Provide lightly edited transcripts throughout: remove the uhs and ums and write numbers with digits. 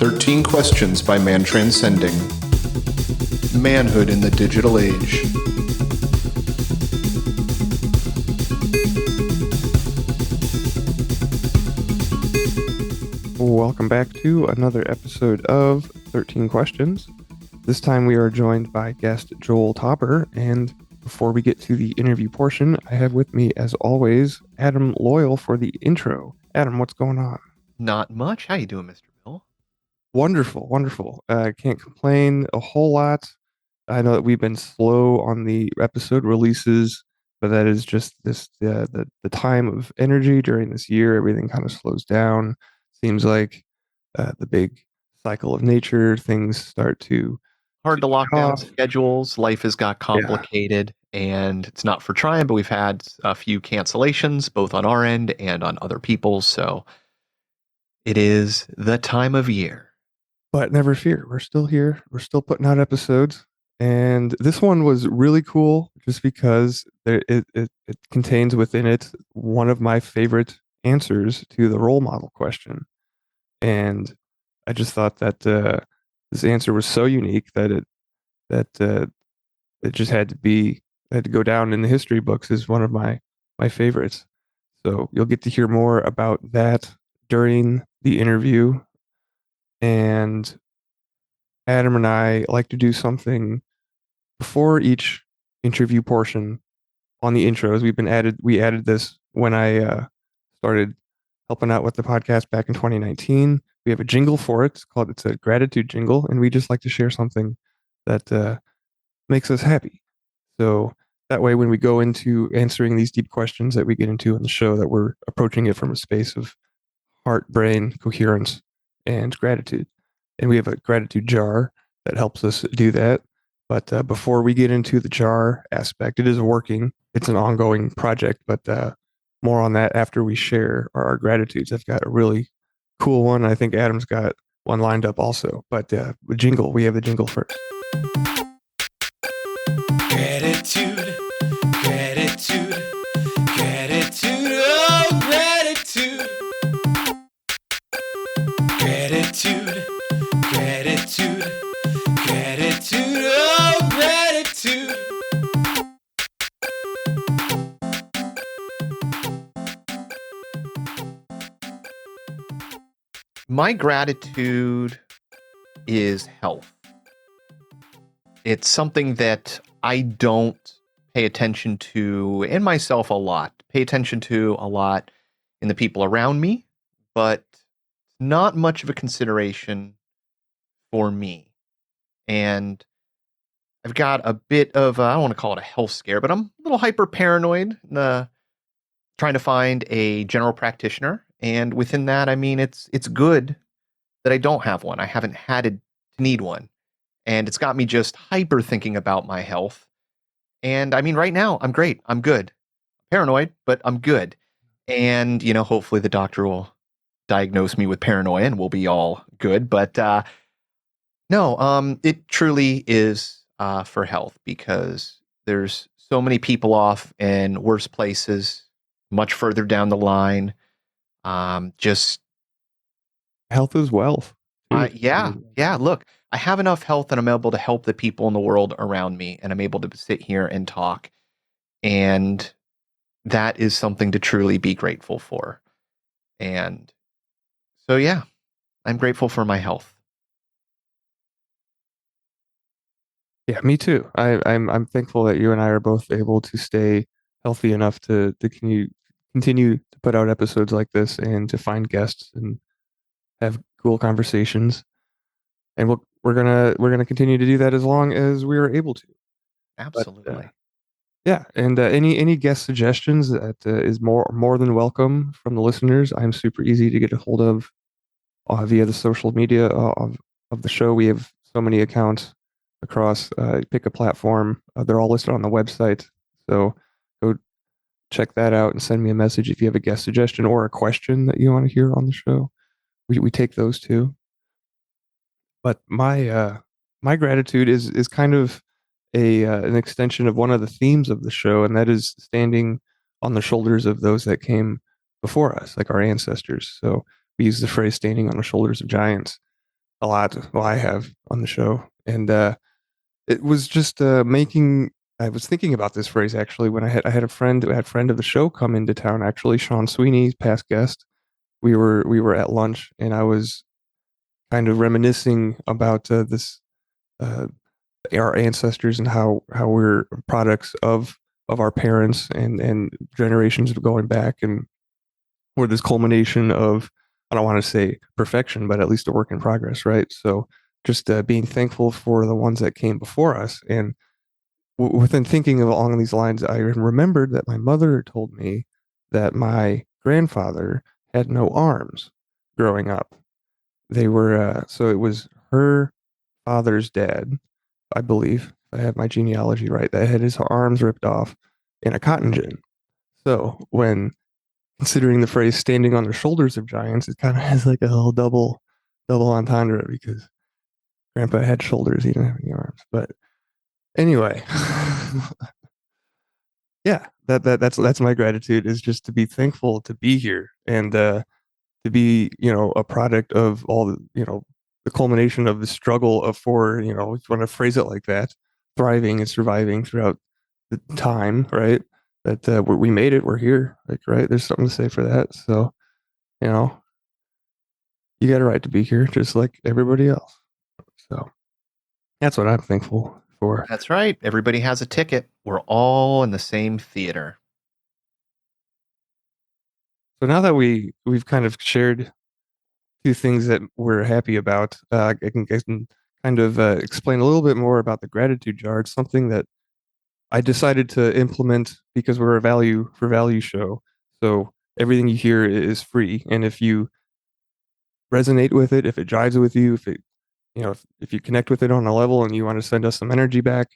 13 Questions by Man Transcending. Manhood in the Digital Age. Welcome back to another episode of 13 Questions. This time we are joined by guest Joel Tauber, and before we get to the interview portion, I have with me, as always, Adam Loyal for the intro. Adam, what's going on? Not much. How you doing, Mr. Bill? Wonderful, wonderful. Can't complain a whole lot. I know that we've been slow on the episode releases, but that is just the time of energy during this year. Everything kind of slows down. Seems like the big cycle of nature, things start to Hard to lock down off. schedules. Life has got complicated, and it's not for trying, but we've had a few cancellations, both on our end and on other people's. So it is the time of year. But never fear, we're still here. We're still putting out episodes. And this one was really cool just because it contains within it one of my favorite answers to the role model question. And I just thought that this answer was so unique that it just had to go down in the history books as one of my favorites. So you'll get to hear more about that during the interview. And Adam and I like to do something before each interview portion on the intros. We added this when I started helping out with the podcast back in 2019. We have a jingle for it. It's a gratitude jingle, and we just like to share something that makes us happy. So that way, when we go into answering these deep questions that we get into in the show, that we're approaching it from a space of heart, brain, coherence, and gratitude. And we have a gratitude jar that helps us do that. But before we get into the jar aspect, it is working. It's an ongoing project, but more on that after we share our gratitudes. I've got a really cool one. I think Adam's got one lined up also. But we have the jingle first. Gratitude, gratitude, gratitude, oh, gratitude. Gratitude, gratitude, gratitude, oh, gratitude. My gratitude is health. It's something that I don't pay attention to in myself a lot. Pay attention to a lot in the people around me, but not much of a consideration for me. And I've got a bit of, I don't want to call it a health scare, but I'm a little hyper paranoid, trying to find a general practitioner. And within that, I mean, it's good that I don't have one. I haven't had to need one. And it's got me just hyper thinking about my health. And I mean, right now, I'm great. I'm good. Paranoid, but I'm good. And, hopefully the doctor will diagnose me with paranoia and we'll be all good. But no, it truly is for health, because there's so many people off in worse places, much further down the line. Just Health is wealth. yeah. Look, I have enough health and I'm able to help the people in the world around me, and I'm able to sit here and talk. And that is something to truly be grateful for. And so, yeah, I'm grateful for my health. Yeah, me too. I'm thankful that you and I are both able to stay healthy enough to continue to put out episodes like this and to find guests and have cool conversations. And we're gonna continue to do that as long as we are able to. Absolutely. But, yeah, and any guest suggestions that is more than welcome from the listeners. I'm super easy to get a hold of via the social media of the show. We have so many accounts across. Pick a platform. They're all listed on the website. So go check that out and send me a message if you have a guest suggestion or a question that you want to hear on the show. We take those too. But my gratitude is kind of an extension of one of the themes of the show, and that is standing on the shoulders of those that came before us, like our ancestors. So we use the phrase "standing on the shoulders of giants." a lot. Well, I have on the show, and it was just making. I was thinking about this phrase actually when I had a friend of the show come into town. Actually, Sean Sweeney, past guest. We were at lunch, and I was kind of reminiscing about this uh, our ancestors and how we're products of our parents and generations going back, and we're this culmination of, I don't want to say perfection, but at least a work in progress, right? So just being thankful for the ones that came before us. And within thinking of along these lines, I remembered that my mother told me that my grandfather had no arms growing up. They were so it was her father's dad, I believe, if I have my genealogy right, that had his arms ripped off in a cotton gin. So when considering the phrase standing on the shoulders of giants, it kind of has like a whole double entendre because grandpa had shoulders, he didn't have any arms. But anyway, yeah, that's my gratitude, is just to be thankful to be here, and to be, a product of all the, the culmination of the struggle of, for, if you want to phrase it like that, thriving and surviving throughout the time, right? That we made it, we're here, like, right? There's something to say for that. So, you know, you got a right to be here, just like everybody else. So that's what I'm thankful for. That's right. Everybody has a ticket. We're all in the same theater. So now that we've kind of shared two things that we're happy about, I can kind of explain a little bit more about the gratitude jar. It's something that I decided to implement because we're a value show. So everything you hear is free, and if you resonate with it, if it jives with you, if it, if you connect with it on a level and you want to send us some energy back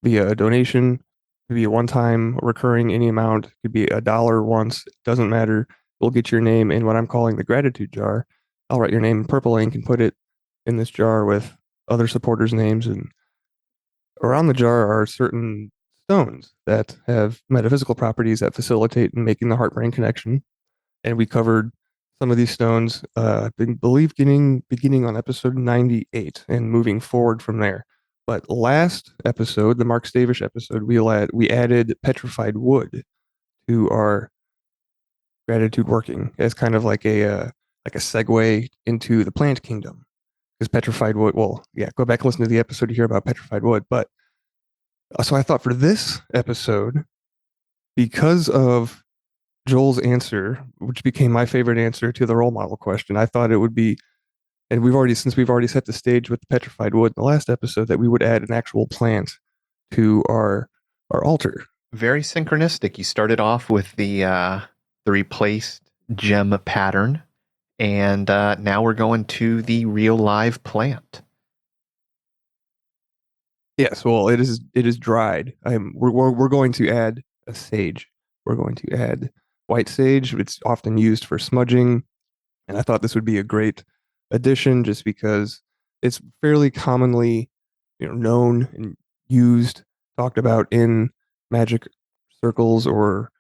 via a donation, could be a one-time, recurring, any amount, could be $1 once, it doesn't matter. We'll get your name in what I'm calling the gratitude jar. I'll write your name in purple ink and put it in this jar with other supporters' names, and around the jar are certain stones that have metaphysical properties that facilitate in making the heart-brain connection. And we covered some of these stones, I believe, beginning on episode 98 and moving forward from there. But last episode, the Mark Stavish episode, we added petrified wood to our gratitude working as kind of like a segue into the plant kingdom. Because petrified wood, well, yeah, go back and listen to the episode to hear about petrified wood. But so I thought for this episode, because of Joel's answer, which became my favorite answer to the role model question, I thought it would be, and we've already set the stage with the petrified wood in the last episode, that we would add an actual plant to our altar. Very synchronistic. You started off with the replaced gem pattern, and now we're going to the real live plant. Yes, well, it is dried. We're going to add a sage. We're going to add white sage. It's often used for smudging, and I thought this would be a great addition just because it's fairly commonly, known and used, talked about in magic circles or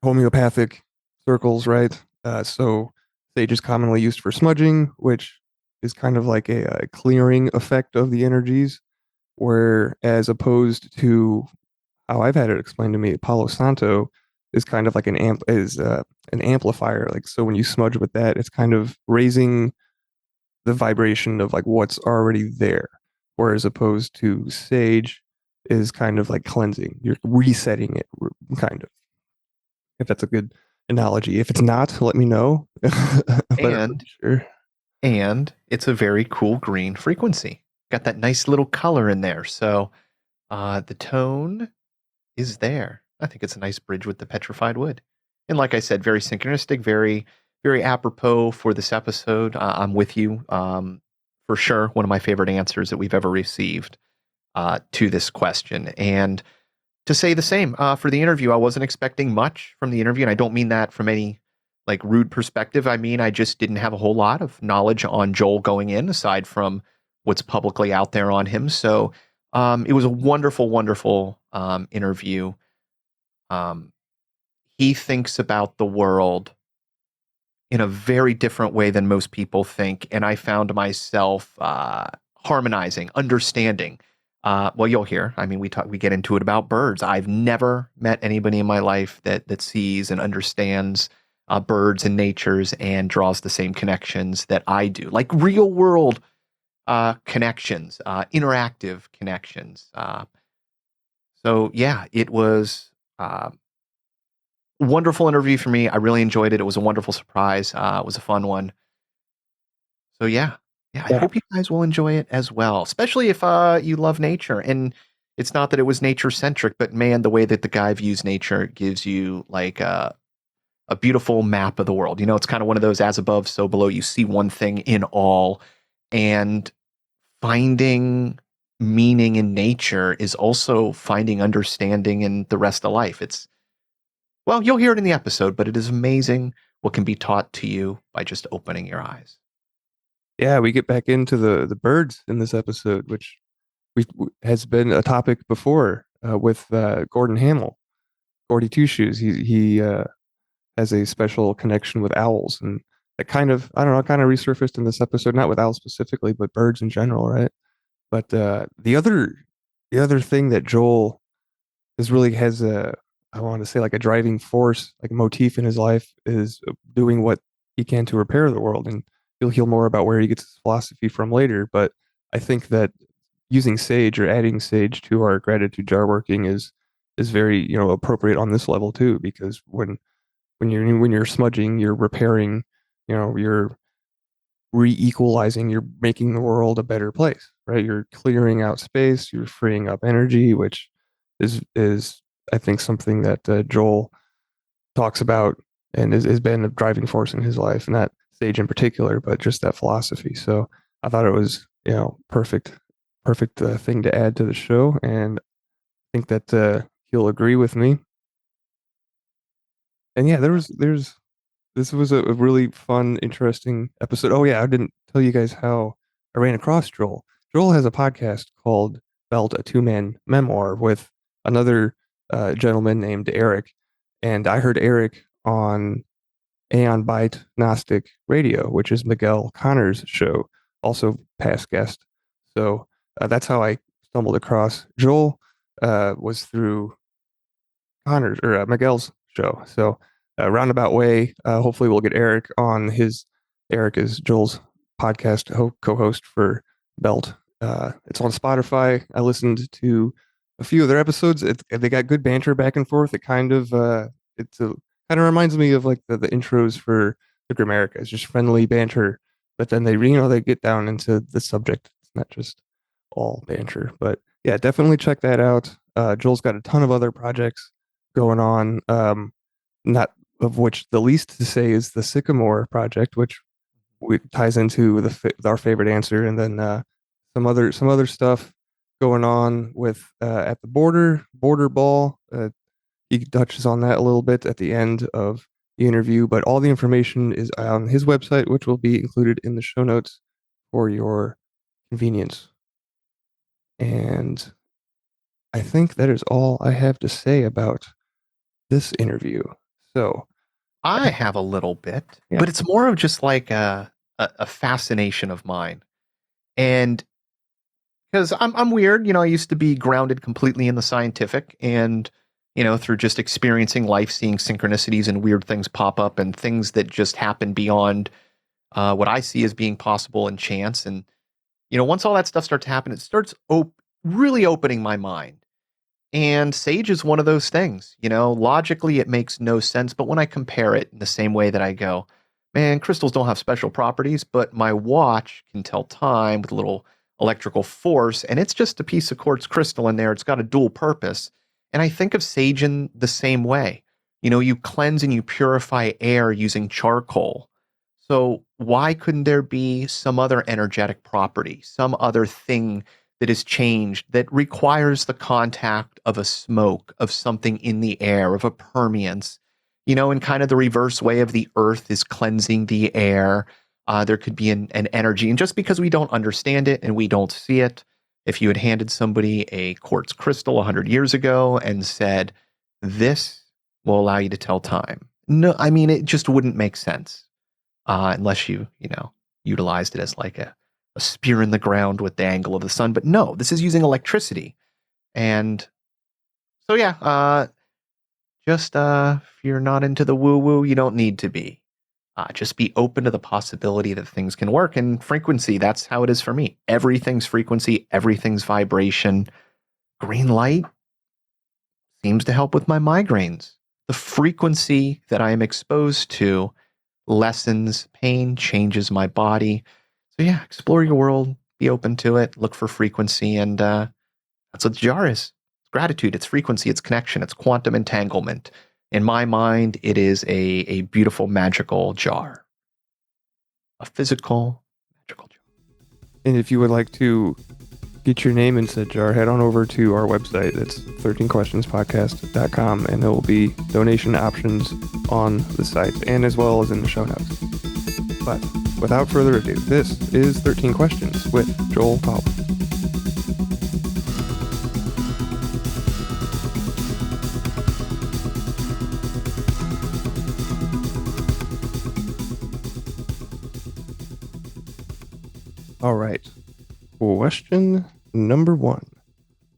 homeopathic circles, right? So sage is commonly used for smudging, which is kind of like a clearing effect of the energies, where as opposed to how I've had it explained to me, Palo Santo is kind of like an amplifier. Like, so when you smudge with that, it's kind of raising the vibration of like what's already there, whereas opposed to sage is kind of like cleansing. You're resetting it, kind of. If that's a good analogy. If it's not, let me know. And sure. And it's a very cool green frequency. Got that nice little color in there. So the tone is there. I think it's a nice bridge with the petrified wood. And like I said, very synchronistic, very, very apropos for this episode. I'm with you. For sure, one of my favorite answers that we've ever received to this question. And to say the same, for the interview, I wasn't expecting much from the interview. And I don't mean that from any like rude perspective. I mean, I just didn't have a whole lot of knowledge on Joel going in, aside from what's publicly out there on him. So it was a wonderful, wonderful interview. He thinks about the world in a very different way than most people think. And I found myself harmonizing, understanding. Well, you'll hear. I mean, we get into it about birds. I've never met anybody in my life that sees and understands birds and natures and draws the same connections that I do, like real world connections, interactive connections. So yeah, it was wonderful interview for me. I really enjoyed it. It was a wonderful surprise. It was a fun one. So yeah, I Yeah. hope you guys will enjoy it as well, especially if you love nature. And it's not that it was nature centric, but man, the way that the guy views nature gives you like a beautiful map of the world. You know, it's kind of one of those as above, so below. You see one thing in all, and finding meaning in nature is also finding understanding in the rest of life. Well, you'll hear it in the episode, but it is amazing what can be taught to you by just opening your eyes. Yeah, we get back into the birds in this episode, which has been a topic before with Gordon Hamill, Gordy Two Shoes. He has a special connection with owls, and it kind of, I don't know, kind of resurfaced in this episode, not with owls specifically, but birds in general, right? But the other thing that Joel is really has a, I want to say, like a driving force, like a motif in his life, is doing what he can to repair the world. And you'll hear more about where he gets his philosophy from later. But I think that using sage or adding sage to our gratitude jar working is very, you know, appropriate on this level too, because when you're smudging, you're repairing, you know, you're re-equalizing, you're making the world a better place, right? You're clearing out space, you're freeing up energy, which is I think something that Joel talks about and has been a driving force in his life, not sage in particular, but just that philosophy. So I thought it was, you know, perfect thing to add to the show, and I think that he'll agree with me. And yeah, this was a really fun, interesting episode. Oh yeah, I didn't tell you guys how I ran across Joel. Joel has a podcast called Belt, a two-man memoir with another gentleman named Eric, and I heard Eric on Aeon Byte Gnostic Radio, which is Miguel Connor's show, also past guest. So that's how I stumbled across Joel. Was through Connor's or Miguel's show. So roundabout way. Hopefully, we'll get Eric on his. Eric is Joel's podcast co-host for Belt. It's on Spotify. I listened to a few of their episodes. They got good banter back and forth. It kind of kind of reminds me of like the intros for the Grammarica. It's just friendly banter, but then they get down into the subject. It's not just all banter. But yeah, definitely check that out. Joel's got a ton of other projects going on. Not of which the least to say is the Sycamore project, which ties into our favorite answer, and then some other stuff going on with at the border ball. He touches on that a little bit at the end of the interview, but all the information is on his website, which will be included in the show notes for your convenience. And I think that is all I have to say about this interview. So I have a little bit, Yeah. but it's more of just like a fascination of mine. And because I'm weird, you know, I used to be grounded completely in the scientific, and you know, through just experiencing life, seeing synchronicities and weird things pop up and things that just happen beyond what I see as being possible and chance. And you know, once all that stuff starts happening, it starts really opening my mind. And sage is one of those things. You know, logically it makes no sense, but when I compare it in the same way that I go, man, crystals don't have special properties, but my watch can tell time with a little electrical force, and it's just a piece of quartz crystal in there. It's got a dual purpose. And I think of sage in the same way. You know, you cleanse and you purify air using charcoal. So why couldn't there be some other energetic property, some other thing that is changed that requires the contact of a smoke, of something in the air, of a permeance, you know, in kind of the reverse way of the earth is cleansing the air. There could be an energy. And just because we don't understand it and we don't see it, if you had handed somebody a quartz crystal 100 years ago and said, this will allow you to tell time. No, I mean, it just wouldn't make sense. unless you utilized it as like a spear in the ground with the angle of the sun. But no, this is using electricity. And so, yeah, just if you're not into the woo-woo, you don't need to be. Just be open to the possibility that things can work. And frequency, that's how it is for me. Everything's frequency, everything's vibration. Green light seems to help with my migraines. The frequency that I am exposed to lessens pain, changes my body. So yeah, explore your world, be open to it, look for frequency, and that's what the jar is. It's gratitude, it's frequency, it's connection, it's quantum entanglement. In my mind, it is a beautiful, magical jar. A physical, magical jar. And if you would like to get your name in said jar, head on over to our website. It's 13questionspodcast.com, and there will be donation options on the site and as well as in the show notes. But without further ado, this is 13 Questions with Joel Tauber. All right. Question number 1.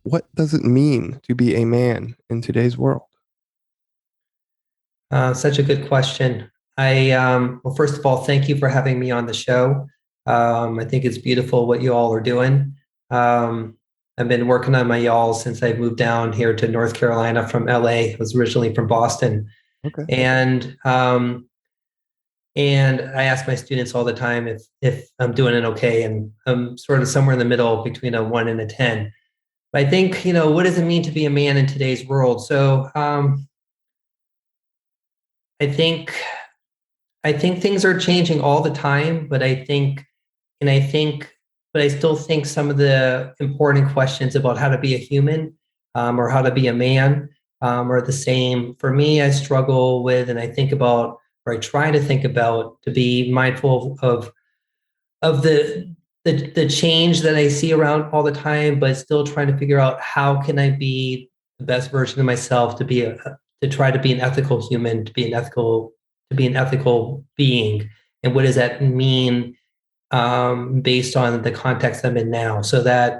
What does it mean to be a man in today's world? Such a good question. Well, first of all, thank you for having me on the show. I think it's beautiful what you all are doing. I've been working on my y'all since I moved down here to North Carolina from LA. I was originally from Boston. Okay. And I ask my students all the time if I'm doing it okay, and I'm sort of somewhere in the middle between a 1 and a 10. But I think, what does it mean to be a man in today's world? So I think things are changing all the time, but I still think some of the important questions about how to be a human or how to be a man are the same. For me, I struggle with, and I think about, or I try to think about, to be mindful of the change that I see around all the time, but still trying to figure out how can I be the best version of myself, to try to be an ethical human, to be an ethical being, and what does that mean based on the context I'm in now? So that,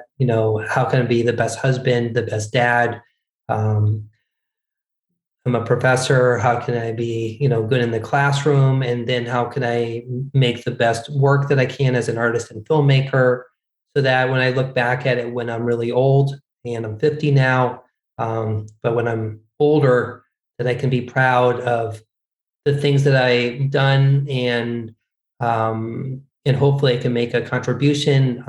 how can I be the best husband, the best dad? I'm a professor. How can I be, good in the classroom? And then how can I make the best work that I can as an artist and filmmaker, so that when I look back at it when I'm really old, and I'm 50 now, but when I'm older, that I can be proud of the things that I've done, and hopefully I can make a contribution.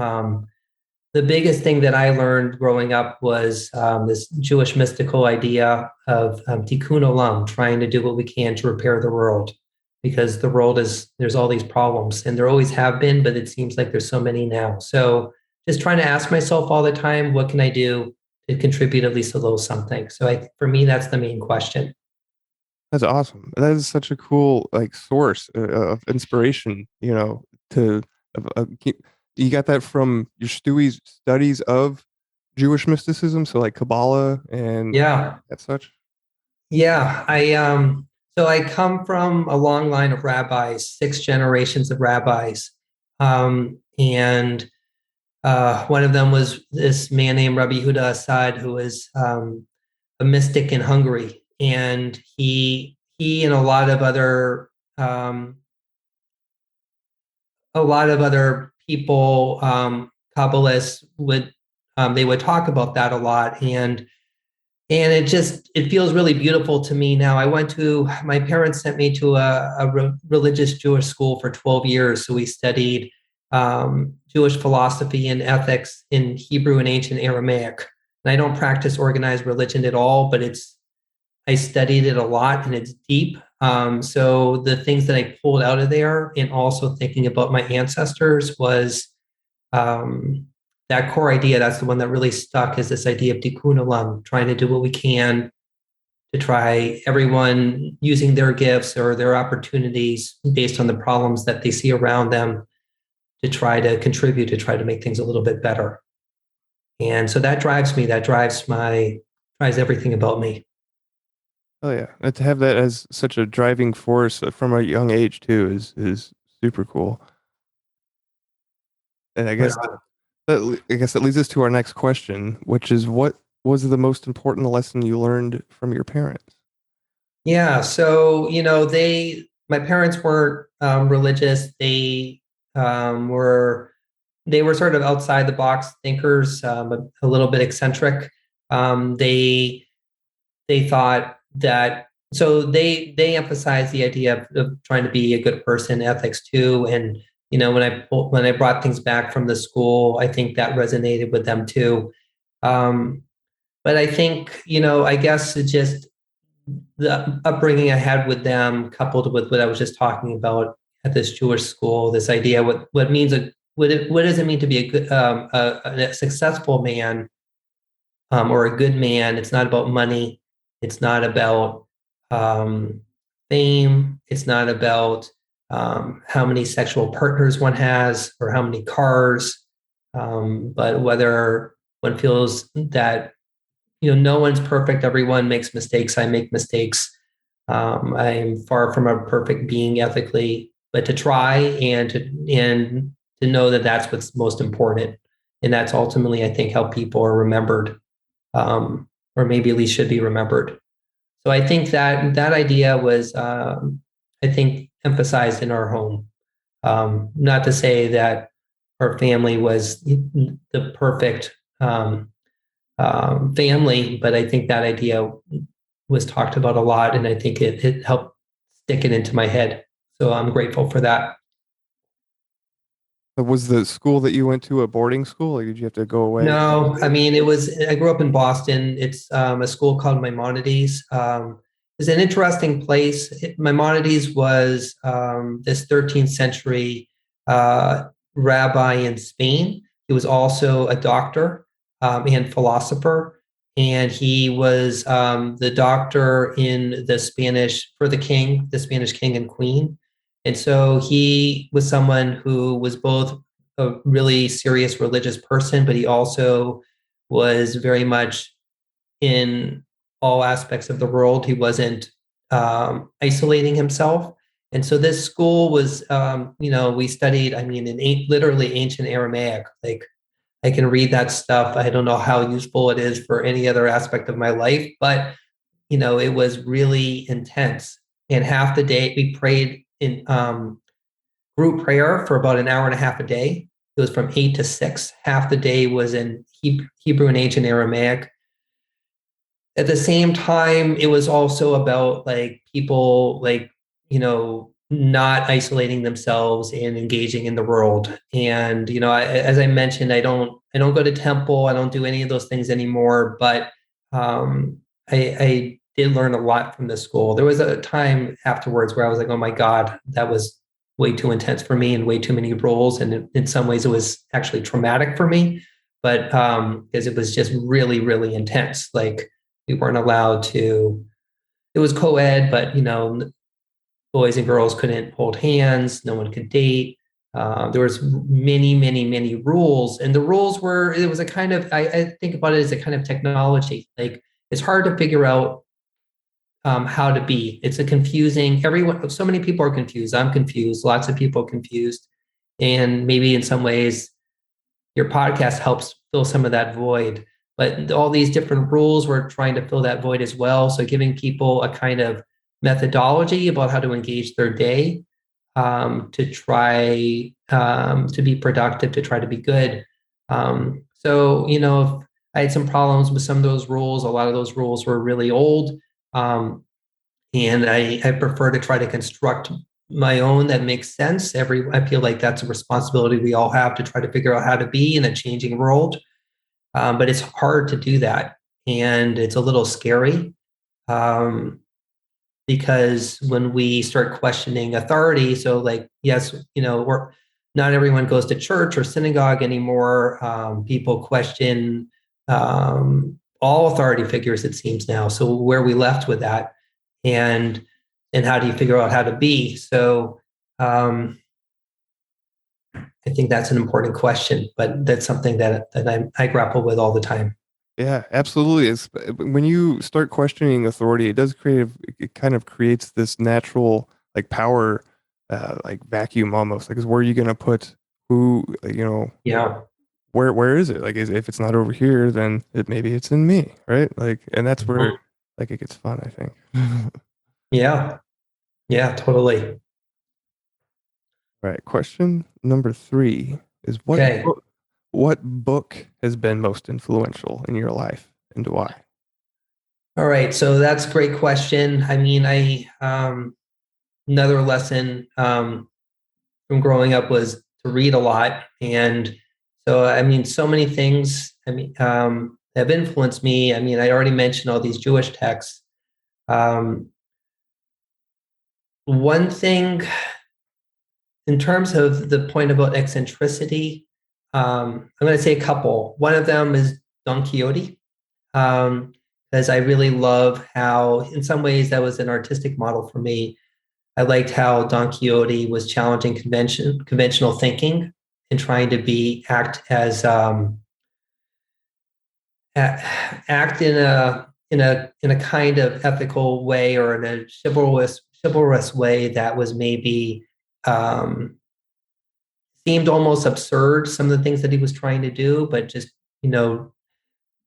The biggest thing that I learned growing up was this Jewish mystical idea of tikkun olam, trying to do what we can to repair the world, because the world there's all these problems, and there always have been, but it seems like there's so many now. So just trying to ask myself all the time, what can I do to contribute at least a little something? So for me, that's the main question. That's awesome. That is such a cool source of inspiration. You got that from your Stewie's studies of Jewish mysticism, so like Kabbalah and such. Yeah, so I come from a long line of rabbis, 6 generations of rabbis, and one of them was this man named Rabbi Yehuda Aszód, who was a mystic in Hungary, and he and a lot of other people, Kabbalists, would talk about that a lot, and it feels really beautiful to me now. My parents sent me to a religious Jewish school for 12 years, so we studied Jewish philosophy and ethics in Hebrew and ancient Aramaic. And I don't practice organized religion at all, but I studied it a lot, and it's deep. So the things that I pulled out of there, and also thinking about my ancestors, was that core idea. That's the one that really stuck, is this idea of tikkun olam, trying to do what we can to try, everyone using their gifts or their opportunities based on the problems that they see around them, to try to contribute, to try to make things a little bit better. And so that drives me. That drives everything about me. Oh yeah, and to have that as such a driving force from a young age too is super cool. And I guess that leads us to our next question, which is, what was the most important lesson you learned from your parents? Yeah. So, my parents weren't religious. They were sort of outside the box thinkers, a little bit eccentric. They thought that, so they emphasized the idea of trying to be a good person, ethics too. And, when I brought things back from the school, I think that resonated with them too. But I think, I guess it's just the upbringing I had with them, coupled with what I was just talking about at this Jewish school, this idea, what does it mean to be a good, a successful man, or a good man? It's not about money. It's not about fame. It's not about how many sexual partners one has or how many cars, but whether one feels that, no one's perfect. Everyone makes mistakes. I make mistakes. I am far from a perfect being ethically, but to try and to know that that's what's most important, and that's ultimately, I think, how people are remembered, or maybe at least should be remembered. So I think that idea was, I think, emphasized in our home. Not to say that our family was the perfect family, but I think that idea was talked about a lot, and I think it helped stick it into my head. So I'm grateful for that. Was the school that you went to a boarding school, or did you have to go away? No, I mean, I grew up in Boston. It's a school called Maimonides. It's an interesting place. Maimonides was this 13th century rabbi in Spain. He was also a doctor and philosopher. And he was the doctor in the Spanish king and queen. And so he was someone who was both a really serious religious person, but he also was very much in all aspects of the world. He wasn't isolating himself. And so this school was, we studied, literally ancient Aramaic. Like, I can read that stuff. I don't know how useful it is for any other aspect of my life, but, it was really intense. And half the day we prayed in group prayer for about an hour and a half a day. It was from 8 to 6. Half the day was in Hebrew and ancient Aramaic. At the same time, it was also about people not isolating themselves and engaging in the world. And as I mentioned, I don't go to temple. I don't do any of those things anymore. But I did learn a lot from this school. There was a time afterwards where I was like, oh my God, that was way too intense for me and way too many rules. And in some ways, it was actually traumatic for me. But because it was just really, really intense. Like, we weren't allowed to. It was co-ed, but boys and girls couldn't hold hands. No one could date. There was many, many, many rules, and the rules were. It was a kind of. I think about it as a kind of technology. Like, it's hard to figure out how to be. It's a confusing. So many people are confused. I'm confused. Lots of people are confused, and maybe in some ways, your podcast helps fill some of that void. But all these different rules, we're trying to fill that void as well. So giving people a kind of methodology about how to engage their day, to try to be productive, to try to be good. So, if I had some problems with some of those rules, a lot of those rules were really old. And I prefer to try to construct my own that makes sense. I feel like that's a responsibility we all have, to try to figure out how to be in a changing world. But it's hard to do that. And it's a little scary. Because when we start questioning authority, so yes, not everyone goes to church or synagogue anymore. People question all authority figures, it seems now. So where are we left with that? And how do you figure out how to be? So I think that's an important question, but that's something that I grapple with all the time. Yeah, absolutely. When you start questioning authority, it kind of creates this natural power like vacuum almost. Like, is where are you gonna put who? Like, Yeah. where is it? Like, if it's not over here, then maybe it's in me, right? Like, and that's where Mhm. like it gets fun, I think. Yeah. Yeah, totally. Right. Question number 3 is Okay. what book has been most influential in your life and why? All right. So that's a great question. I mean, another lesson from growing up was to read a lot. And so, I mean, so many things, have influenced me. I mean, I already mentioned all these Jewish texts. Um, One thing in terms of the point about eccentricity, I'm going to say a couple. One of them is Don Quixote, because I really love how, in some ways, that was an artistic model for me. I liked how Don Quixote was challenging conventional thinking and trying to act as act in a kind of ethical way, or in a chivalrous way that was maybe um, seemed almost absurd. Some of the things that he was trying to do, but just you know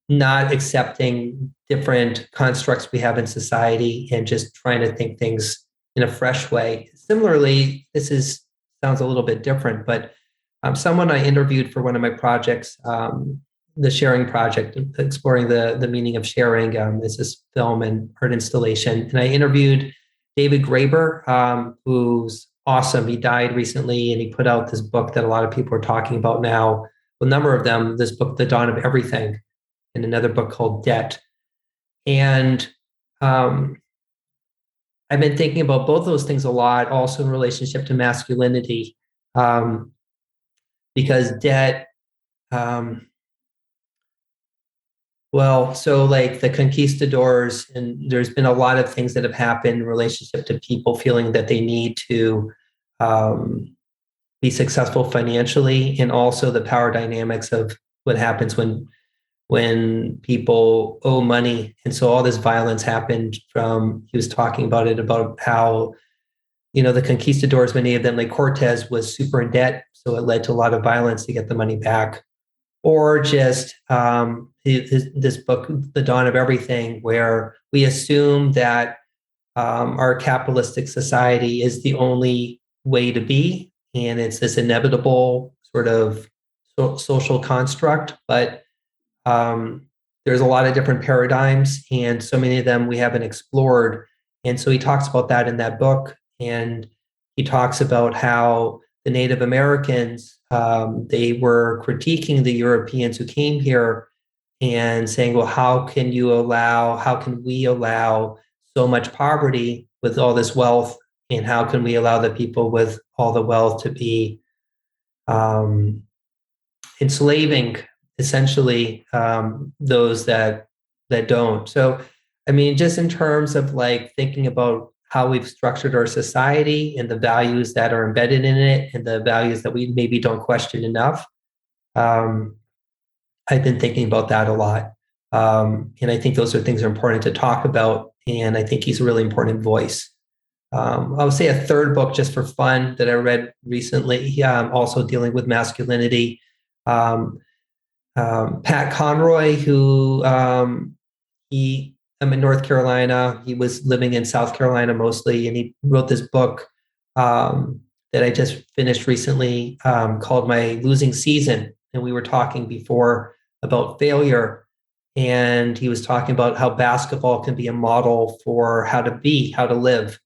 not accepting different constructs we have in society and just trying to think things in a fresh way. Similarly, sounds a little bit different, but someone I interviewed for one of my projects, the Sharing Project, exploring the meaning of sharing. It's this film and art installation, and I interviewed David Graeber, who's awesome. He died recently, and he put out this book that a lot of people are talking about now. A number of them. This book, The Dawn of Everything, and another book called Debt. And um, I've been thinking about both those things a lot, also in relationship to masculinity, um, because debt, um, well, so like the conquistadors, and there's been a lot of things that have happened in relationship to people feeling that they need to um, be successful financially, and also the power dynamics of what happens when people owe money. And so all this violence happened he was talking about it, about how, the conquistadors, many of them, like Cortez, was super in debt. So it led to a lot of violence to get the money back. Or just this book, The Dawn of Everything, where we assume that our capitalistic society is the only way to be. And it's this inevitable sort of social construct. But there's a lot of different paradigms, and so many of them we haven't explored. And so he talks about that in that book, and he talks about how the Native Americans, they were critiquing the Europeans who came here and saying, well, how can we allow so much poverty with all this wealth, and how can we allow the people with all the wealth to be um, enslaving essentially those that don't. So, I mean, just in terms of like thinking about how we've structured our society and the values that are embedded in it, and the values that we maybe don't question enough, um, I've been thinking about that a lot. And I think those are things that are important to talk about. And I think he's a really important voice. I would say a third book, just for fun, that I read recently, also dealing with masculinity. Um, Pat Conroy, who I'm in North Carolina. He was living in South Carolina mostly, and he wrote this book that I just finished recently called My Losing Season. And we were talking before about failure, and he was talking about how basketball can be a model for how to live.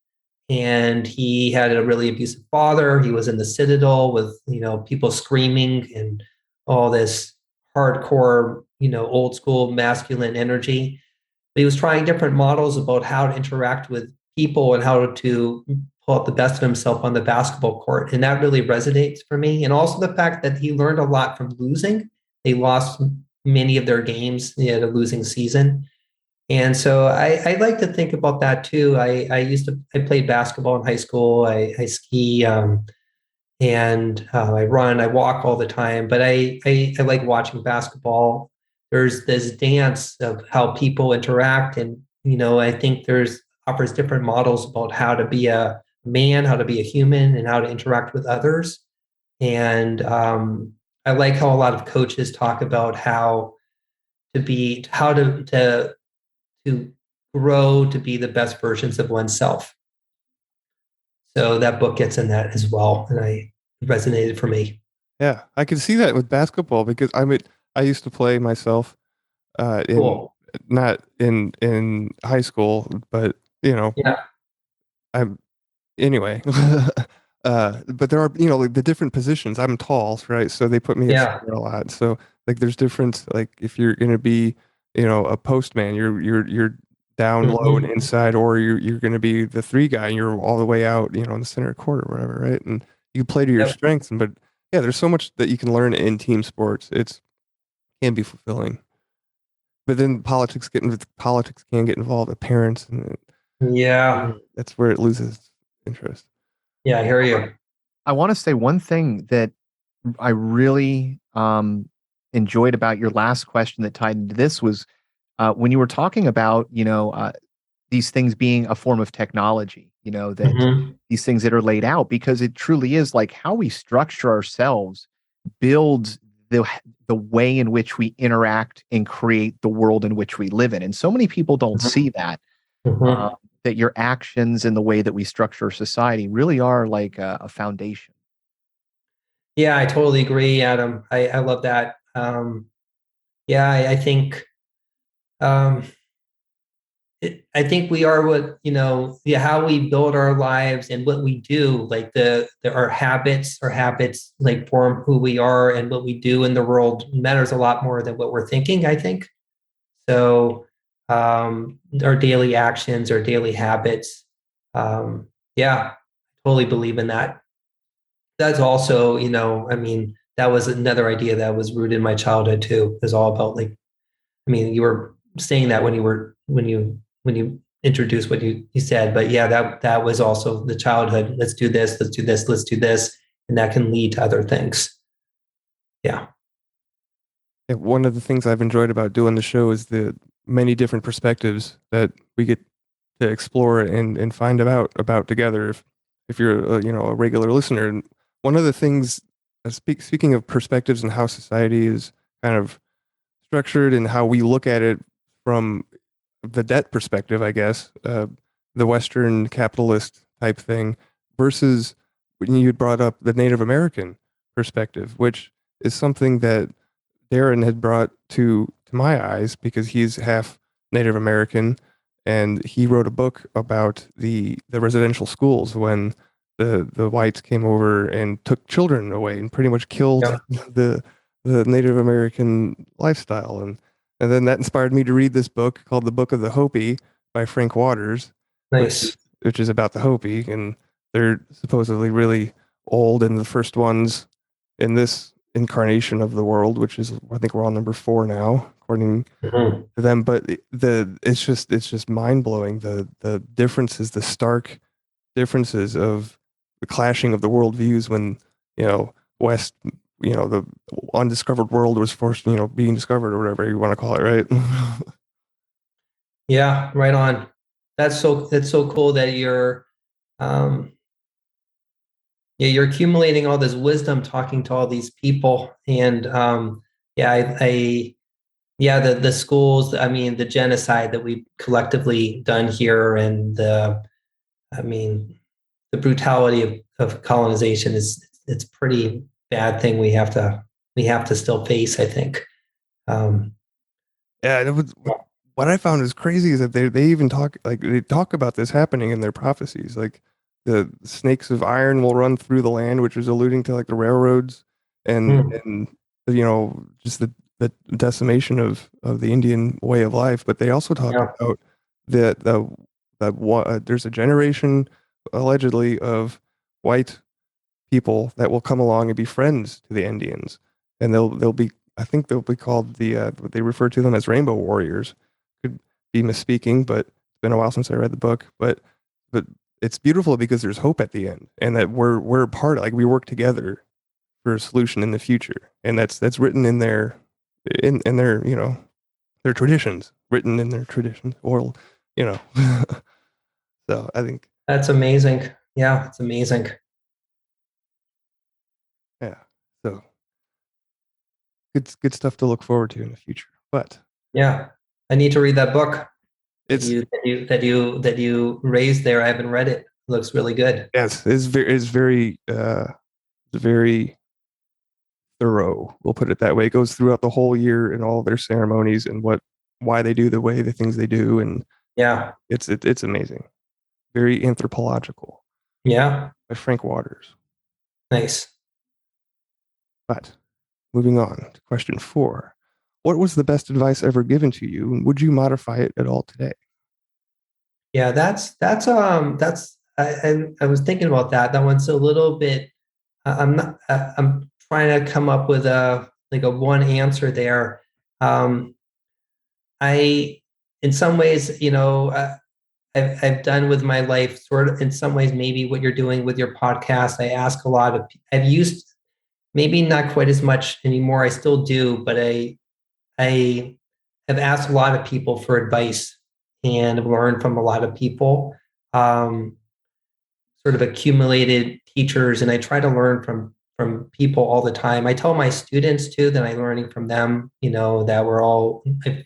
And he had a really abusive father. He was in the Citadel with people screaming and all this hardcore, old school masculine energy. But he was trying different models about how to interact with people and how to pull out the best of himself on the basketball court. And that really resonates for me. And also the fact that he learned a lot from losing. They lost many of their games. He had a losing season. And so I like to think about that too. I played basketball in high school. I ski, and I run, I walk all the time, but I like watching basketball. There's this dance of how people interact, and I think offers different models about how to be a man, how to be a human, and how to interact with others. And I like how a lot of coaches talk about how to grow to be the best versions of oneself. So that book gets in that as well, and it resonated for me. Yeah, I can see that with basketball because I used to play myself Cool. not in high school, but Yeah. I'm anyway. But there are like the different positions. I'm tall, right? So they put me at Yeah. center a lot. So like there's different, like if you're gonna be a postman, you're down low and Mhm. inside, or you're gonna be the three guy and you're all the way out in the center court or whatever, right? And you play to your Yep. strengths, but yeah, there's so much that you can learn in team sports. It can be fulfilling. But then politics can get involved with parents, and Yeah. that's where it loses interest. Yeah, I hear you. I want to say one thing that I really enjoyed about your last question that tied into this was when you were talking about, these things being a form of technology, that Mhm. these things that are laid out, because it truly is like how we structure ourselves builds the way in which we interact and create the world in which we live in. And so many people don't Mhm. see that, Mhm. that your actions and the way that we structure society really are like a foundation. Yeah, I totally agree, Adam. I love that. Yeah, I think um, I think we are what yeah, how we build our lives and what we do, like our habits like form who we are, and what we do in the world matters a lot more than what we're thinking, I think. So our daily actions, our daily habits, yeah, totally believe in that. That's also, I mean, that was another idea that was rooted in my childhood too. It was all about like, I mean, you were saying that when you introduced what you said, but yeah, that was also the childhood. Let's do this, let's do this, let's do this, and that can lead to other things. Yeah. Yeah, one of the things I've enjoyed about doing the show is the many different perspectives that we get to explore and find about together. If you're a regular listener, and one of the things, speaking of perspectives and how society is kind of structured and how we look at it from the debt perspective, I guess, the Western capitalist type thing versus when you brought up the Native American perspective, which is something that Darren had brought to my eyes because he's half Native American, and he wrote a book about the residential schools when the whites came over and took children away and pretty much killed Yeah. the Native American lifestyle, and then that inspired me to read this book called The Book of the Hopi by Frank Waters, which Nice. which is about the Hopi, and they're supposedly really old and the first ones in this incarnation of the world, which is I think we're on number 4 now, according Mhm. to them. But it's just mind blowing the differences, the stark differences of the clashing of the worldviews when West, the undiscovered world was first being discovered or whatever you want to call it, right? Yeah, right on. That's so cool that um yeah, you're accumulating all this wisdom talking to all these people. And yeah, yeah, the schools, I mean, the genocide that we've collectively done here, and I mean, the brutality of colonization it's pretty bad thing we have to still face, I think. Um, Yeah, what I found is crazy is that they even talk about this happening in their prophecies. Like the snakes of iron will run through the land, which is alluding to like the railroads and hmm, and just the decimation of the Indian way of life. But they also talk yeah, about there's a generation allegedly of white people that will come along and be friends to the Indians, and they'll be I think they'll be called what they refer to them as rainbow warriors. Could be misspeaking, but it's been a while since I read the book. But it's beautiful because there's hope at the end, and that we're a part like we work together for a solution in the future, and that's written in their their traditions, written in their traditions, oral, you know. So I think that's amazing. Yeah, it's amazing. Yeah. So good stuff to look forward to in the future. But Yeah, I need to read that book it's that you raised there. I haven't read it. It looks really good. yes, it's very thorough. We'll put it that way. It goes throughout the whole year and all their ceremonies and why they do the things they do, and Yeah, it's amazing. Very anthropological yeah, by Frank Waters. nice. But moving on to question 4. What was the best advice ever given to you, and would you modify it at all today? Yeah, that's I was thinking about that. That one's a little bit. I'm not. I'm trying to come up with a one answer there. Um, I, in some ways, I've done with my life sort of in some ways maybe what you're doing with your podcast. I ask a lot of. I've used maybe not quite as much anymore. I still do, but I have asked a lot of people for advice and have learned from a lot of people, sort of accumulated teachers, and I try to learn from people all the time. I tell my students too that I'm learning from them. That we're all.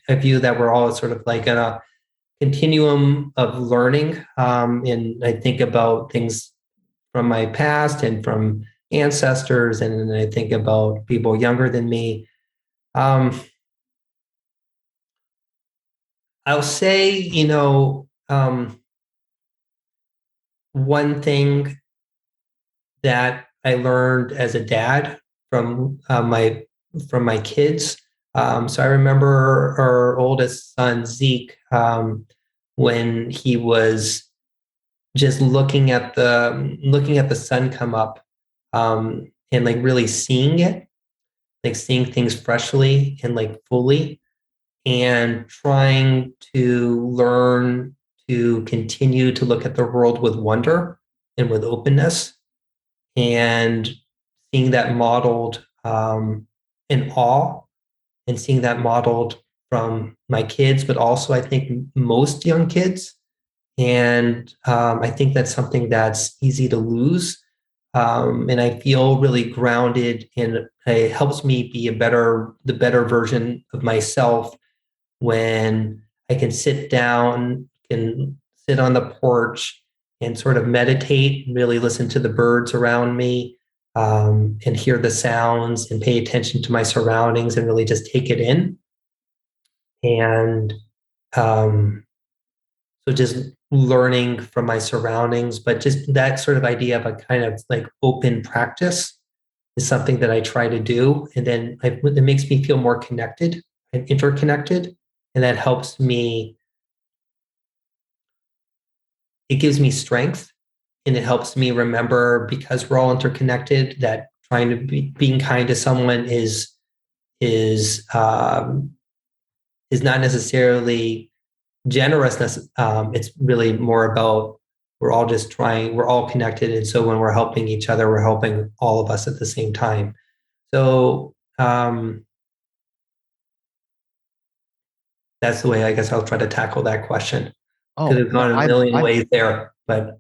I view that we're all sort of like in a continuum of learning, and I think about things from my past and from ancestors, and I think about people younger than me. I'll say, one thing that I learned as a dad from my kids. So I remember our oldest son Zeke, when he was just looking at the sun come up, and like really seeing it, like seeing things freshly and like fully, and trying to learn to continue to look at the world with wonder and with openness, and seeing that modeled, in awe, and seeing that modeled from my kids, but also I think most young kids. And I think that's something that's easy to lose. And I feel really grounded, and it helps me be the better version of myself when I can sit down, can sit on the porch and sort of meditate, really listen to the birds around me, and hear the sounds and pay attention to my surroundings and really just take it in. And so just learning from my surroundings, but just that sort of idea of a kind of like open practice is something that I try to do. And then it makes me feel more connected and interconnected. And that helps me, it gives me strength, and it helps me remember, because we're all interconnected, that trying to being kind to someone is not necessarily generousness. It's really more about we're all connected. And so when we're helping each other, we're helping all of us at the same time. So that's the way I guess I'll try to tackle that question. Oh, Could have gone a million ways there, but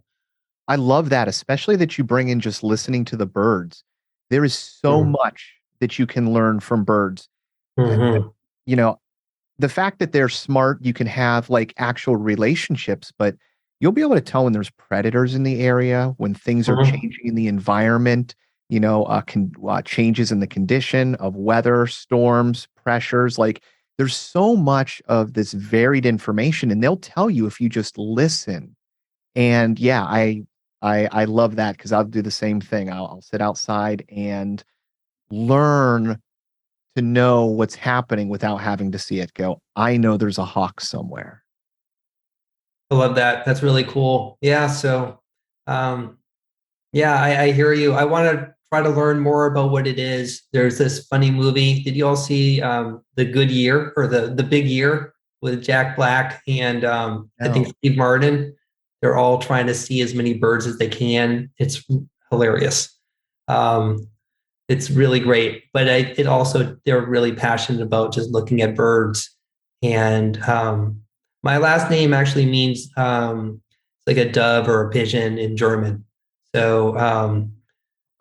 I love that, especially that you bring in just listening to the birds. There is so much that you can learn from birds. Mhm. The fact that they're smart, you can have like actual relationships, but you'll be able to tell when there's predators in the area, when things are changing in the environment, changes in the condition of weather, storms, pressures. Like there's so much of this varied information, and they'll tell you if you just listen. And yeah, I love that, because I'll do the same thing. I'll sit outside and learn to know what's happening without having to see it go. I know there's a hawk somewhere. I love that. That's really cool. Yeah. So, I hear you. I want to try to learn more about what it is. There's this funny movie. Did you all see The Good Year, or the Big Year, with Jack Black and I think Steve Martin? They're all trying to see as many birds as they can. It's hilarious. It's really great, but they're really passionate about just looking at birds. And my last name actually means it's like a dove or a pigeon in German. So,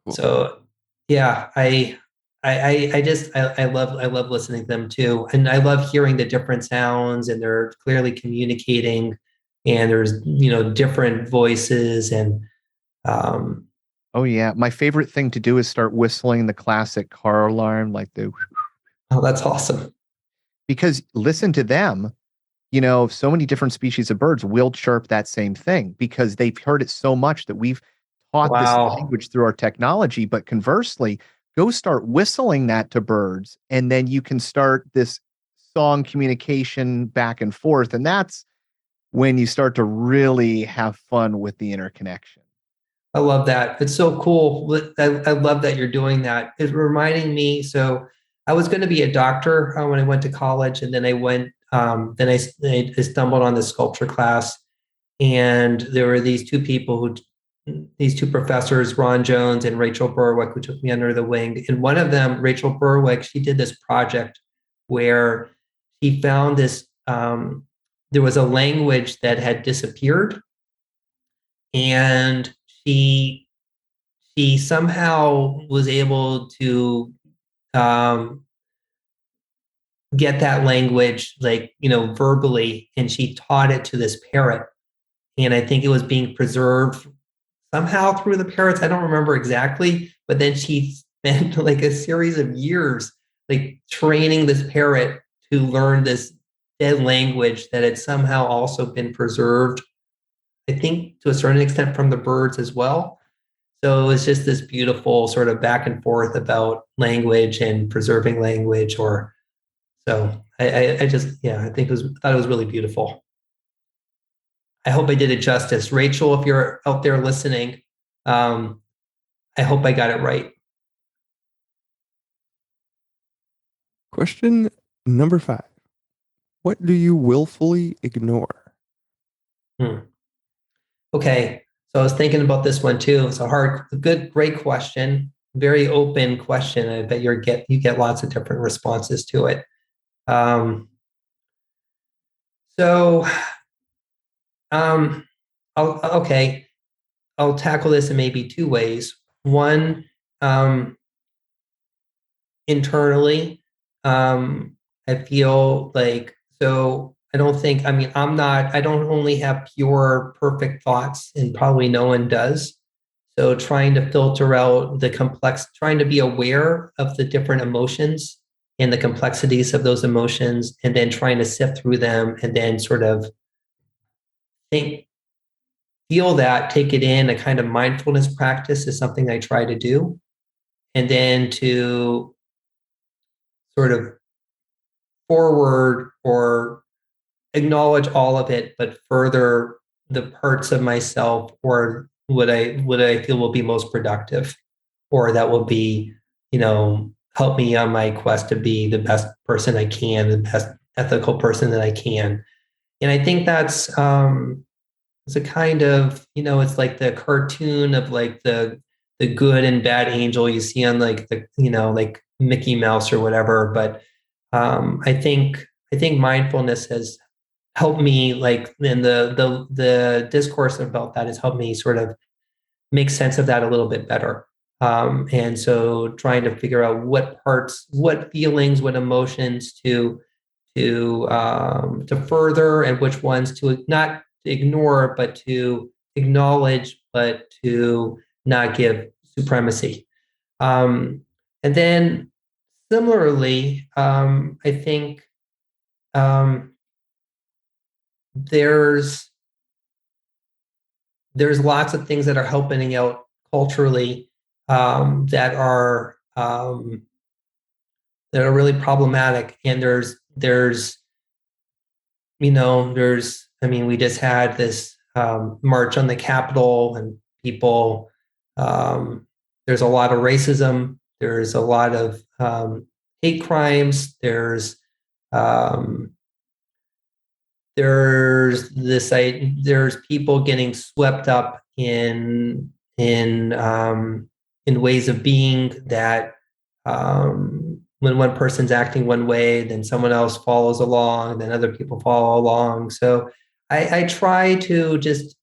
Cool. so yeah, I love listening to them too, and I love hearing the different sounds, and they're clearly communicating, and there's different voices, and um, Oh yeah, my favorite thing to do is start whistling the classic car alarm, like the oh, that's awesome. because listen to them. So many different species of birds will chirp that same thing because they've heard it so much that we've taught this Wow. language through our technology. But conversely, go start whistling that to birds, and then you can start this song communication back and forth. And that's when you start to really have fun with the interconnection. I love that. It's so cool. I love that you're doing that. It's reminding me. So I was going to be a doctor when I went to college, and then I went. Then I stumbled on this sculpture class, and there were these two professors, Ron Jones and Rachel Berwick, who took me under the wing. And one of them, Rachel Berwick, she did this project where she found this. There was a language that had disappeared, and she somehow was able to get that language, like verbally, and she taught it to this parrot, and I think it was being preserved somehow through the parrots. I don't remember exactly, but then she spent like a series of years like training this parrot to learn this dead language that had somehow also been preserved, I think to a certain extent, from the birds as well. So it was just this beautiful sort of back and forth about language and preserving language. Or so I just I think thought it was really beautiful. I hope I did it justice, Rachel. If you're out there listening, I hope I got it right. Question number 5. What do you willfully ignore? Okay, so I was thinking about this one too. It's great question. Very open question. I bet you get lots of different responses to it. I'll tackle this in maybe 2 ways. One, internally, I feel like, so I don't only have pure, perfect thoughts, and probably no one does. So trying to filter out trying to be aware of the different emotions and the complexities of those emotions, and then trying to sift through them, and then sort of feel that, take it in. A kind of mindfulness practice is something I try to do. And then to sort of forward or acknowledge all of it, but further the parts of myself or what I feel will be most productive, or that will be, help me on my quest to be the best person I can, the best ethical person that I can. And I think that's it's a kind of, it's like the cartoon of like the good and bad angel you see on like the, like Mickey Mouse or whatever. But I think mindfulness has helped me, like, in the discourse about that has helped me sort of make sense of that a little bit better. And so trying to figure out what parts, what feelings, what emotions to further, and which ones to not ignore, but to acknowledge, but to not give supremacy. And then similarly, I think there's lots of things that are helping out culturally that are really problematic. And we just had this march on the Capitol, and people, there's a lot of racism, there's a lot of hate crimes, there's people getting swept up in ways of being that when one person's acting one way, then someone else follows along, then other people follow along. So I try to just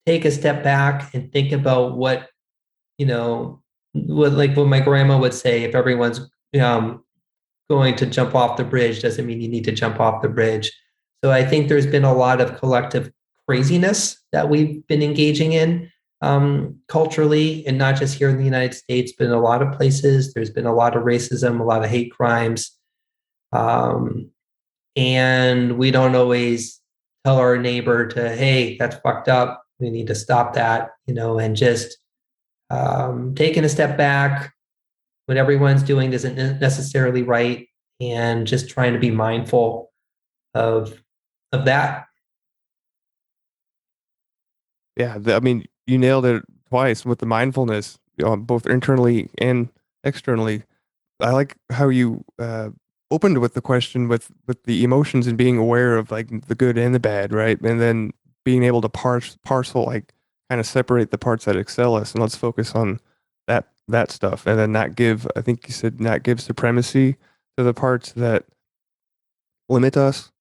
take a step back and think about what, what my grandma would say, if everyone's going to jump off the bridge doesn't mean you need to jump off the bridge. So I think there's been a lot of collective craziness that we've been engaging in culturally, and not just here in the United States, but in a lot of places. There's been a lot of racism, a lot of hate crimes. And we don't always tell our neighbor to, hey, that's fucked up. We need to stop that, and just taking a step back. What everyone's doing isn't necessarily right, and just trying to be mindful of that. Yeah, I mean, you nailed it twice with the mindfulness, both internally and externally. I like how you opened with the question with the emotions and being aware of like the good and the bad, right? And then being able to parcel, like kind of separate the parts that excel us, and let's focus on that stuff, and then not give, I think you said, not give supremacy to the parts that limit us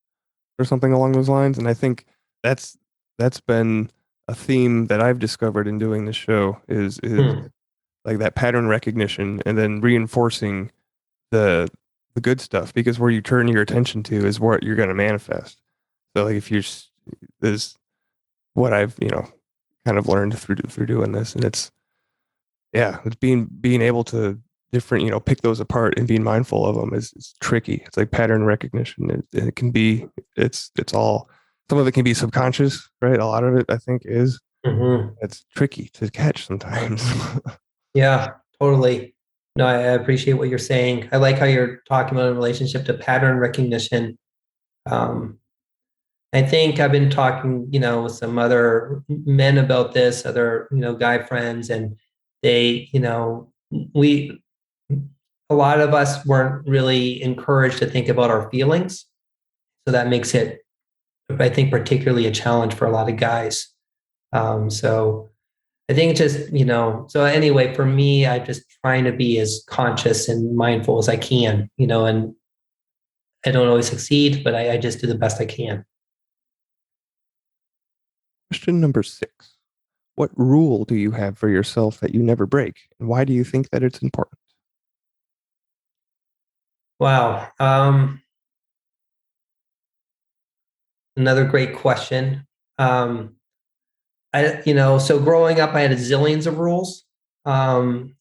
or something along those lines. And I think that's been a theme that I've discovered in doing this show is like that pattern recognition, and then reinforcing the good stuff, because where you turn your attention to is what you're going to manifest. So like if is what I've kind of learned through doing this, and it's being able to different pick those apart and being mindful of them is tricky. It's like pattern recognition. It can be it's all, some of it can be subconscious, right? A lot of it I think is. It's tricky to catch sometimes. Yeah, totally. No, I appreciate what you're saying. I like how you're talking about a relationship to pattern recognition. I think I've been talking, with some other men about this, other, guy friends, and they, a lot of us weren't really encouraged to think about our feelings. So that makes it, I think, particularly a challenge for a lot of guys. So I think just, so anyway, for me, I'm just trying to be as conscious and mindful as I can, and I don't always succeed, but I just do the best I can. Question number 6. What rule do you have for yourself that you never break? And why do you think that it's important? Wow. Another great question. So growing up, I had zillions of rules, and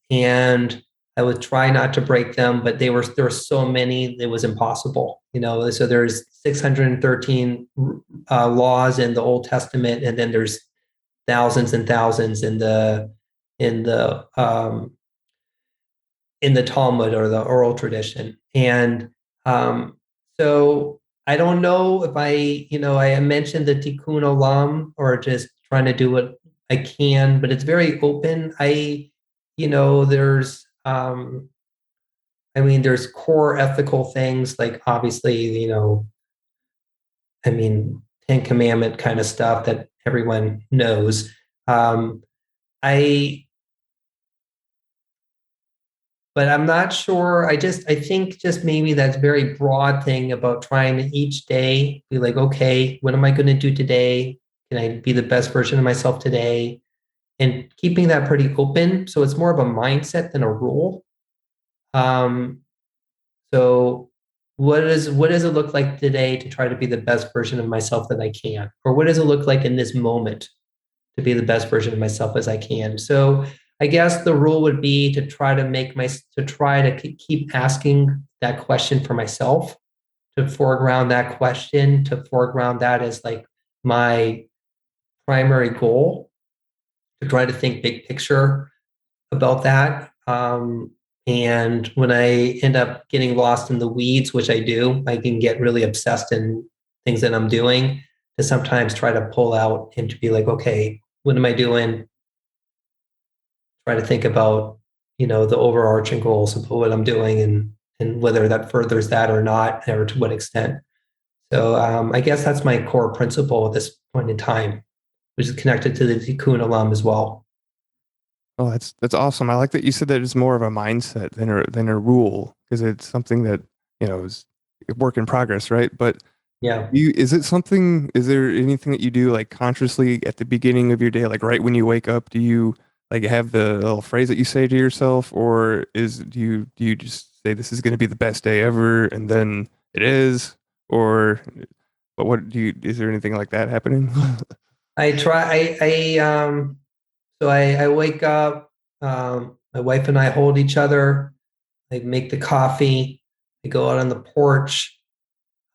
I would try not to break them, but there were so many, it was impossible, so there's 613 laws in the Old Testament, and then there's thousands and thousands in the Talmud or the oral tradition. And so I don't know if I mentioned the tikkun olam, or just trying to do what I can, but it's very open. There's core ethical things, like obviously, 10 Commandment kind of stuff that everyone knows. But I'm not sure. I think just maybe that very broad thing about trying to each day be like, okay, what am I going to do today? Can I be the best version of myself today? And keeping that pretty open. So it's more of a mindset than a rule. So what does it look like today to try to be the best version of myself that I can? Or what does it look like in this moment to be the best version of myself as I can? So I guess the rule would be to try to keep asking that question for myself, to foreground that question, to foreground that as like my primary goal, to try to think big picture about that. And when I end up getting lost in the weeds, which I do, I can get really obsessed in things that I'm doing, to sometimes try to pull out and to be like, okay, what am I doing? Try to think about, the overarching goals of what I'm doing, and whether that furthers that or not, or to what extent. So I guess that's my core principle at this point in time, which is connected to the Tikkun Olam as well. Oh, that's awesome. I like that you said that it's more of a mindset than a rule, because it's something that is a work in progress, right? But Yeah. Is it something, is there anything that you do like consciously at the beginning of your day, like right when you wake up? Do you like have the little phrase that you say to yourself, or do you just say this is going to be the best day ever and then it is? Or but what do you, is there anything like that happening? I try, so I wake up, my wife and I hold each other. I make the coffee. I go out on the porch,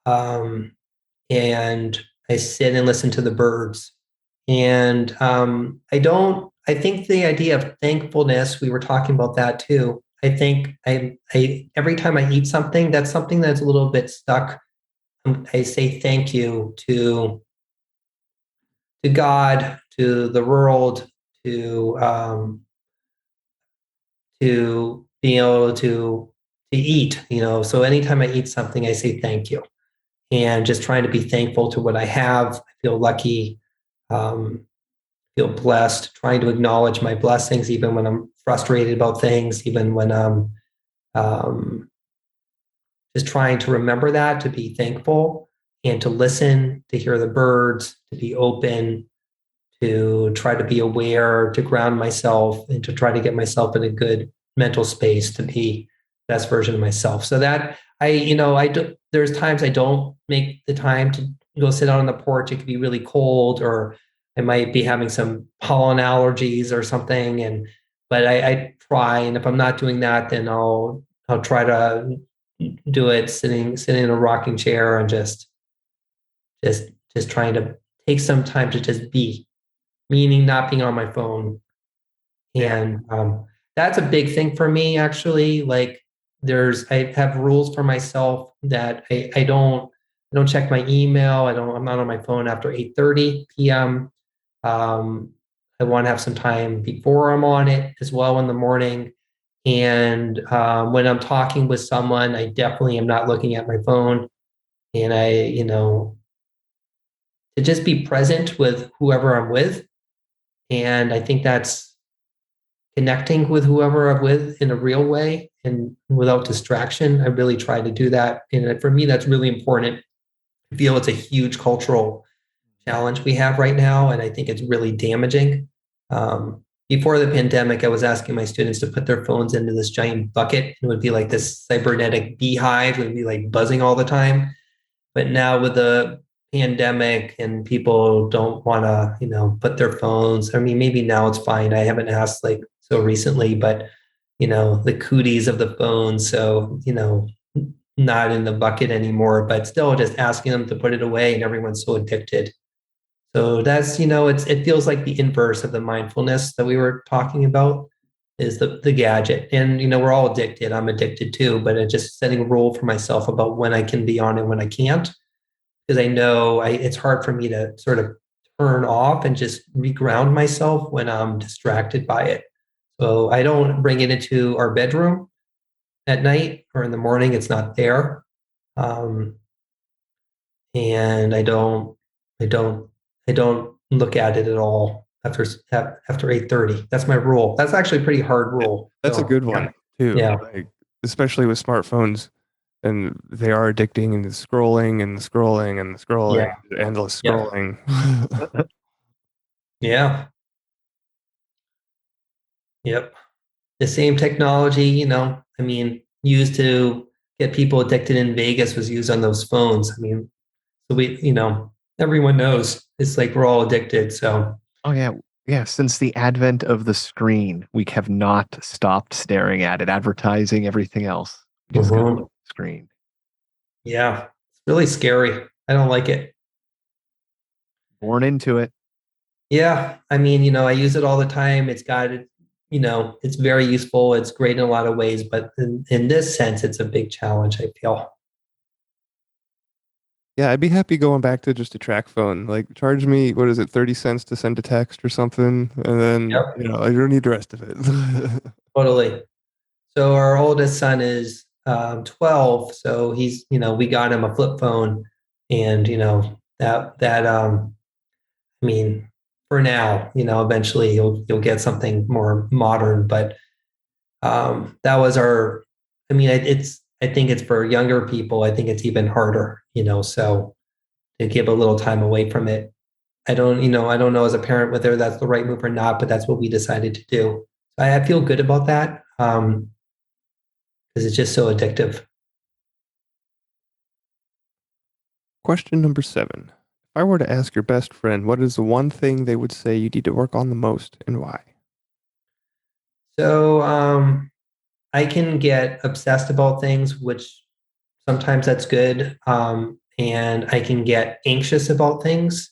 um, and I sit and listen to the birds. And I think the idea of thankfulness, we were talking about that too. I think every time I eat something, that's something that's a little bit stuck. I say thank you to God, to the world, to being able to eat. So anytime I eat something, I say thank you, and just trying to be thankful to what I have. I feel lucky, um, feel blessed. Trying to acknowledge my blessings, even when I'm frustrated about things, even when I'm um, just trying to remember that, to be thankful and to listen, to hear the birds, to be open, to try to be aware, to ground myself, and to try to get myself in a good mental space to be the best version of myself. So that I do, there's times I don't make the time to go sit out on the porch. It could be really cold, or I might be having some pollen allergies or something. But I try, and if I'm not doing that, then I'll try to do it sitting in a rocking chair and just just trying to take some time to just be, meaning not being on my phone. And that's a big thing for me, actually. Like I have rules for myself that I don't check my email. I'm not on my phone after 8:30 p.m. I want to have some time before I'm on it as well in the morning. And when I'm talking with someone, I definitely am not looking at my phone. And to just be present with whoever I'm with. And I think that's connecting with whoever I'm with in a real way and without distraction. I really try to do that. And for me, that's really important. I feel it's a huge cultural challenge we have right now. And I think it's really damaging. Before the pandemic, I was asking my students to put their phones into this giant bucket. It would be like this cybernetic beehive. It would be like buzzing all the time. But now with the pandemic and people don't want to, put their phones. I mean, maybe now it's fine. I haven't asked like so recently, but the cooties of the phone. So, not in the bucket anymore, but still just asking them to put it away, and everyone's so addicted. So that's, it feels like the inverse of the mindfulness that we were talking about is the gadget. And, we're all addicted. I'm addicted too, but just setting a rule for myself about when I can be on and when I can't, because I know it's hard for me to sort of turn off and just reground myself when I'm distracted by it. So I don't bring it into our bedroom at night or in the morning. It's not there. And I don't look at it at all after 8:30. That's my rule. That's actually a pretty hard rule. That's a good one too. Yeah. Like, especially with smartphones, and they are addicting, and the scrolling and the scrolling and the scrolling, endless scrolling. Yeah. Yep. The same technology, used to get people addicted in Vegas was used on those phones. I mean, so everyone knows it's like we're all addicted. So, oh yeah. Yeah, since the advent of the screen, we have not stopped staring at it, advertising everything else. Just gotta look at the screen. Yeah, it's really scary. I don't like it. Born into it. Yeah, I mean, I use it all the time. It's got it, it's very useful. It's great in a lot of ways, but in this sense, it's a big challenge, I feel. Yeah, I'd be happy going back to just a track phone. Like, charge me, what is it, 30 cents to send a text or something, and then I don't need the rest of it. Totally. So our oldest son is 12, so he's, we got him a flip phone, and I mean, for now, eventually you'll get something more modern, but that was our. I mean, I think it's for younger people. I think it's even harder, So give a little time away from it. I don't know as a parent whether that's the right move or not, but that's what we decided to do. I feel good about that because it's just so addictive. Question number 7. If I were to ask your best friend, what is the one thing they would say you need to work on the most and why? So I can get obsessed about things, which sometimes that's good. And I can get anxious about things,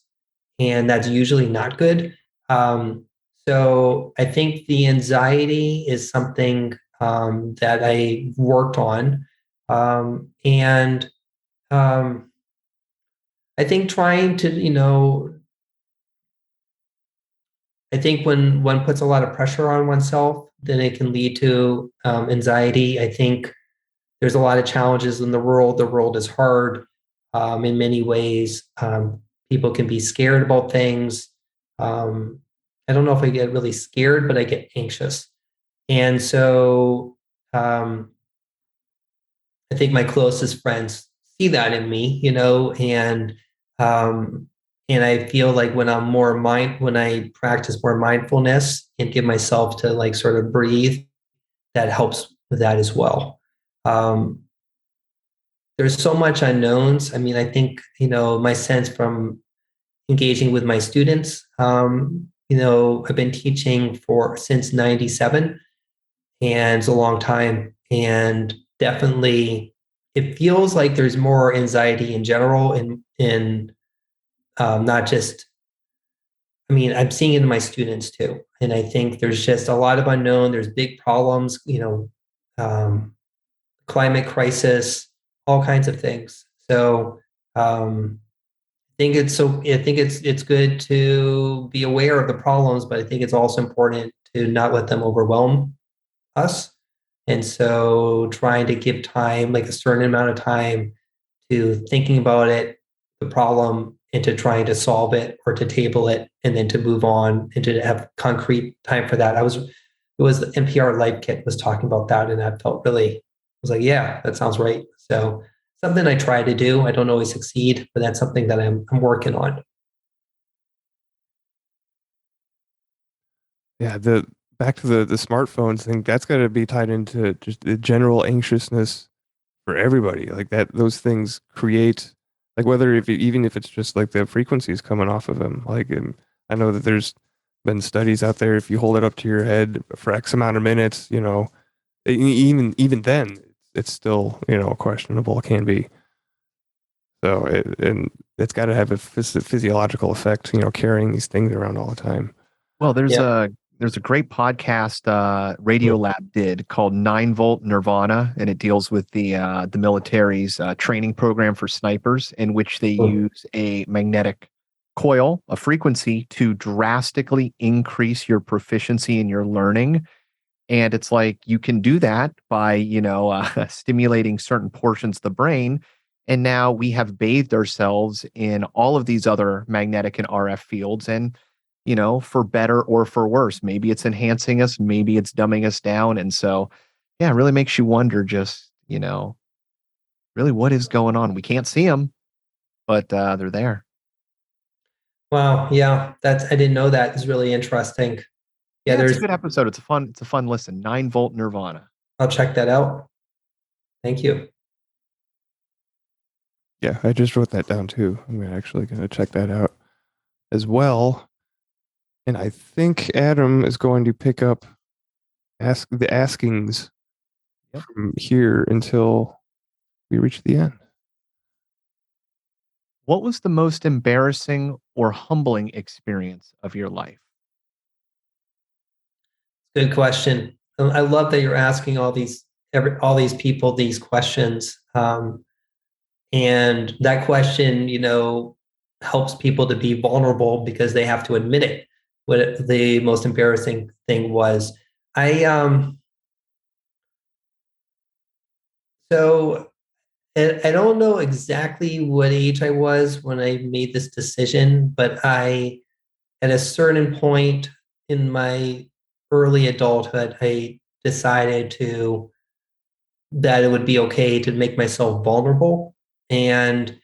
and that's usually not good. So I think the anxiety is something that I worked on. And I think trying to, I think when one puts a lot of pressure on oneself, then it can lead to anxiety. I think there's a lot of challenges in the world. The world is hard in many ways. People can be scared about things. I don't know if I get really scared, but I get anxious. And so I think my closest friends see that in me, and I feel like when I practice more mindfulness and give myself to like sort of breathe, that helps with that as well. There's so much unknowns. I mean, I think, my sense from engaging with my students, I've been teaching since 97, and it's a long time. And definitely it feels like there's more anxiety in general in not just, I'm seeing it in my students too. And I think there's just a lot of unknown. There's big problems, climate crisis, all kinds of things. So I think it's good to be aware of the problems, but I think it's also important to not let them overwhelm us. And so trying to give time, like a certain amount of time to thinking about it, the problem, and to trying to solve it or to table it, and then to move on and to have concrete time for that. It was the NPR Life Kit was talking about that, and I was like, yeah, that sounds right. So something I try to do. I don't always succeed, but that's something that I'm working on. Yeah, back to the smartphones thing, that's got to be tied into just the general anxiousness for everybody. Like that, those things create, like even if it's just like the frequencies coming off of them. Like, I know that there's been studies out there. If you hold it up to your head for X amount of minutes, even then, it's still questionable. It can be. So and it's got to have a physiological effect. Carrying these things around all the time. Well, there's a great podcast Radiolab did called 9-Volt Nirvana, and it deals with the military's training program for snipers, in which they use a magnetic coil, a frequency, to drastically increase your proficiency in your learning. And it's like you can do that by stimulating certain portions of the brain. And now we have bathed ourselves in all of these other magnetic and RF fields, and for better or for worse. Maybe it's enhancing us, maybe it's dumbing us down. And so, yeah, it really makes you wonder just, really what is going on. We can't see them, but they're there. Wow. Yeah. I didn't know that. Is really interesting. Yeah. It's a good episode. It's a fun listen. 9-Volt Nirvana. I'll check that out. Thank you. Yeah, I just wrote that down too. I'm actually going to check that out as well. And I think Adam is going to pick up the askings from here until we reach the end. What was the most embarrassing or humbling experience of your life? Good question. I love that you're asking all these people these questions. And that question, helps people to be vulnerable because they have to admit it. What the most embarrassing thing was. So I don't know exactly what age I was when I made this decision, but at a certain point in my early adulthood, I decided that it would be okay to make myself vulnerable. And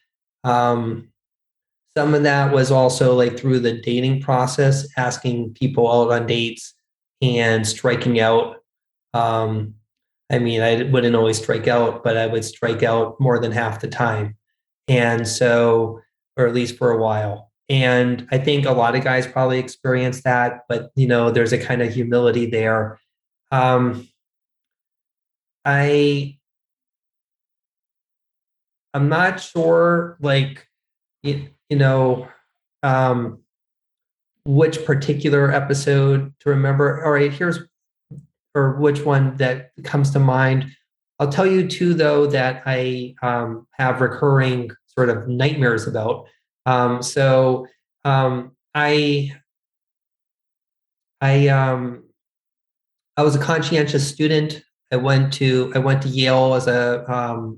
some of that was also like through the dating process, asking people out on dates and striking out. I mean, I wouldn't always strike out, but I would strike out more than half the time. And so, or at least for a while. And I think a lot of guys probably experience that, but there's a kind of humility there. I'm not sure, like, which particular episode to remember. All right, or which one that comes to mind. I'll tell you two, though, that I have recurring sort of nightmares about. I was a conscientious student. I went to Yale as a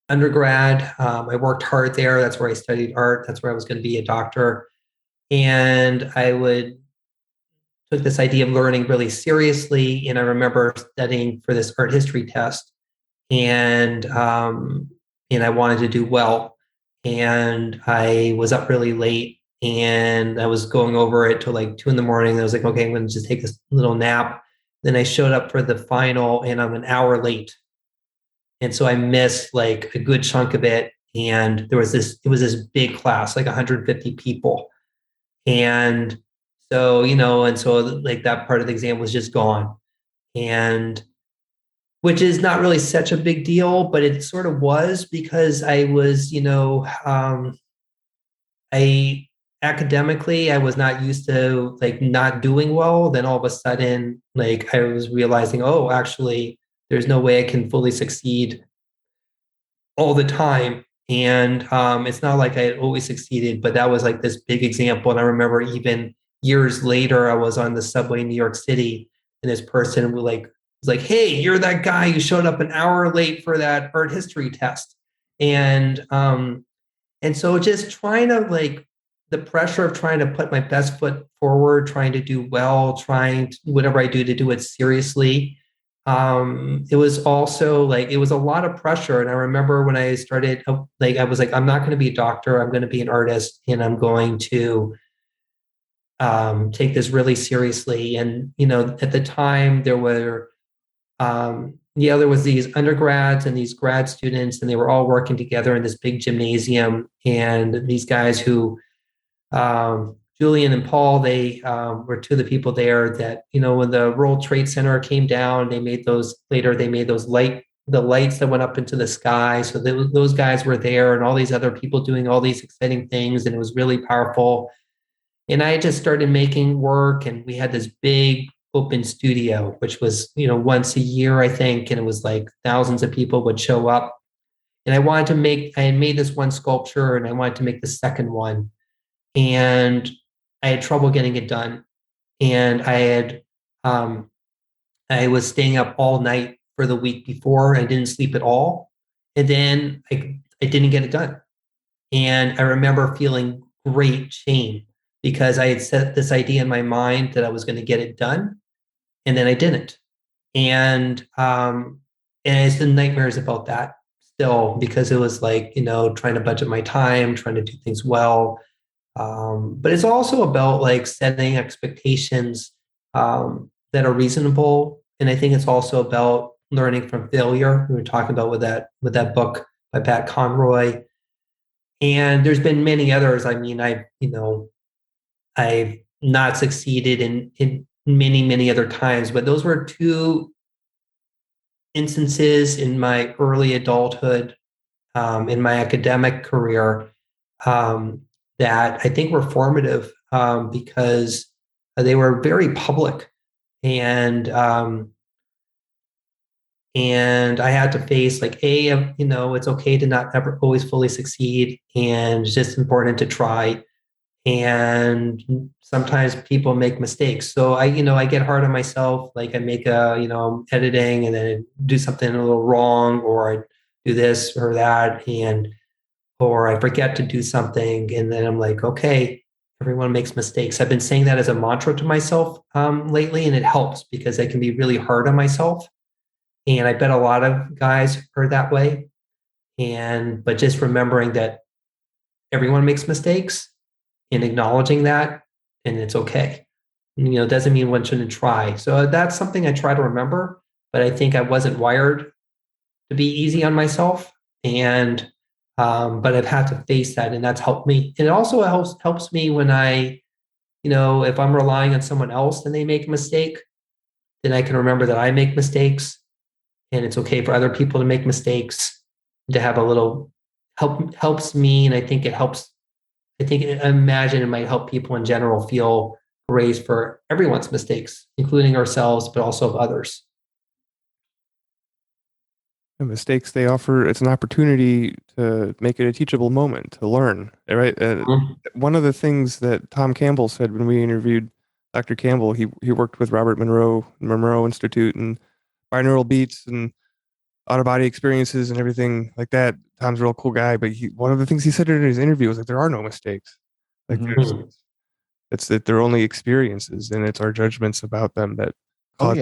undergrad. I worked hard there. That's where I studied art. That's where I was going to be a doctor. And took this idea of learning really seriously. And I remember studying for this art history test, and I wanted to do well. And I was up really late, and I was going over it till like 2 a.m. I was like, okay, I'm going to just take this little nap. Then I showed up for the final, and I'm an hour late. And so I missed like a good chunk of it. And it was this big class, like 150 people. And so, like that part of the exam was just gone. And which is not really such a big deal, but it sort of was, because I was, academically, I was not used to like not doing well. Then all of a sudden, like I was realizing, oh, actually, there's no way I can fully succeed all the time. And it's not like I had always succeeded, but that was like this big example. And I remember even years later, I was on the subway in New York City, and this person was like, hey, you're that guy who showed up an hour late for that art history test. And so just trying to, like, the pressure of trying to put my best foot forward, trying to do well, whatever I do to do it seriously. It was also like, it was a lot of pressure. And I remember when I started, like, I was like, I'm not going to be a doctor. I'm going to be an artist, and I'm going to take this really seriously. And, at the time there were, there was these undergrads and these grad students, and they were all working together in this big gymnasium. And these guys who, Julian and Paul, they were two of the people there that, when the World Trade Center came down, they made those the lights that went up into the sky. So those guys were there, and all these other people doing all these exciting things. And it was really powerful. And I just started making work, and we had this big open studio, which was, once a year, I think. And it was like thousands of people would show up. And I had made this one sculpture, and I wanted to make the second one. And I had trouble getting it done. And I was staying up all night for the week before. I didn't sleep at all. And then I didn't get it done. And I remember feeling great shame, because I had set this idea in my mind that I was going to get it done, and then I didn't. And it's the nightmares about that still, because it was like, trying to budget my time, trying to do things well. But it's also about like setting expectations that are reasonable. And I think it's also about learning from failure. We were talking about with that book by Pat Conroy. And there's been many others. I mean, I've not succeeded in many, many other times, but those were two instances in my early adulthood, in my academic career, that I think were formative, because they were very public, and I had to face like, it's okay to not ever always fully succeed, and it's just important to try. And sometimes people make mistakes. So I get hard on myself. Like I make I'm editing, and then I do something a little wrong, or I do this or that, or I forget to do something. And then I'm like, okay, everyone makes mistakes. I've been saying that as a mantra to myself lately, and it helps, because I can be really hard on myself. And I bet a lot of guys are that way. But just remembering that everyone makes mistakes and acknowledging that, and it's okay. Doesn't mean one shouldn't try. So that's something I try to remember, but I think I wasn't wired to be easy on myself. And, but I've had to face that, and that's helped me. And it also helps me when if I'm relying on someone else and they make a mistake, then I can remember that I make mistakes, and it's okay for other people to make mistakes. To have a little helps me, and I think it helps. I imagine it might help people in general feel grace for everyone's mistakes, including ourselves, but also of others. The mistakes they offer, it's an opportunity to make it a teachable moment, to learn, right? One of the things that Tom Campbell said when we interviewed Dr. Campbell, he worked with Robert Monroe Institute and binaural beats and out-of-body experiences and everything like that. Tom's a real cool guy, but one of the things he said in his interview was like, there are no mistakes. Like it's that they're only experiences, and it's our judgments about them that cause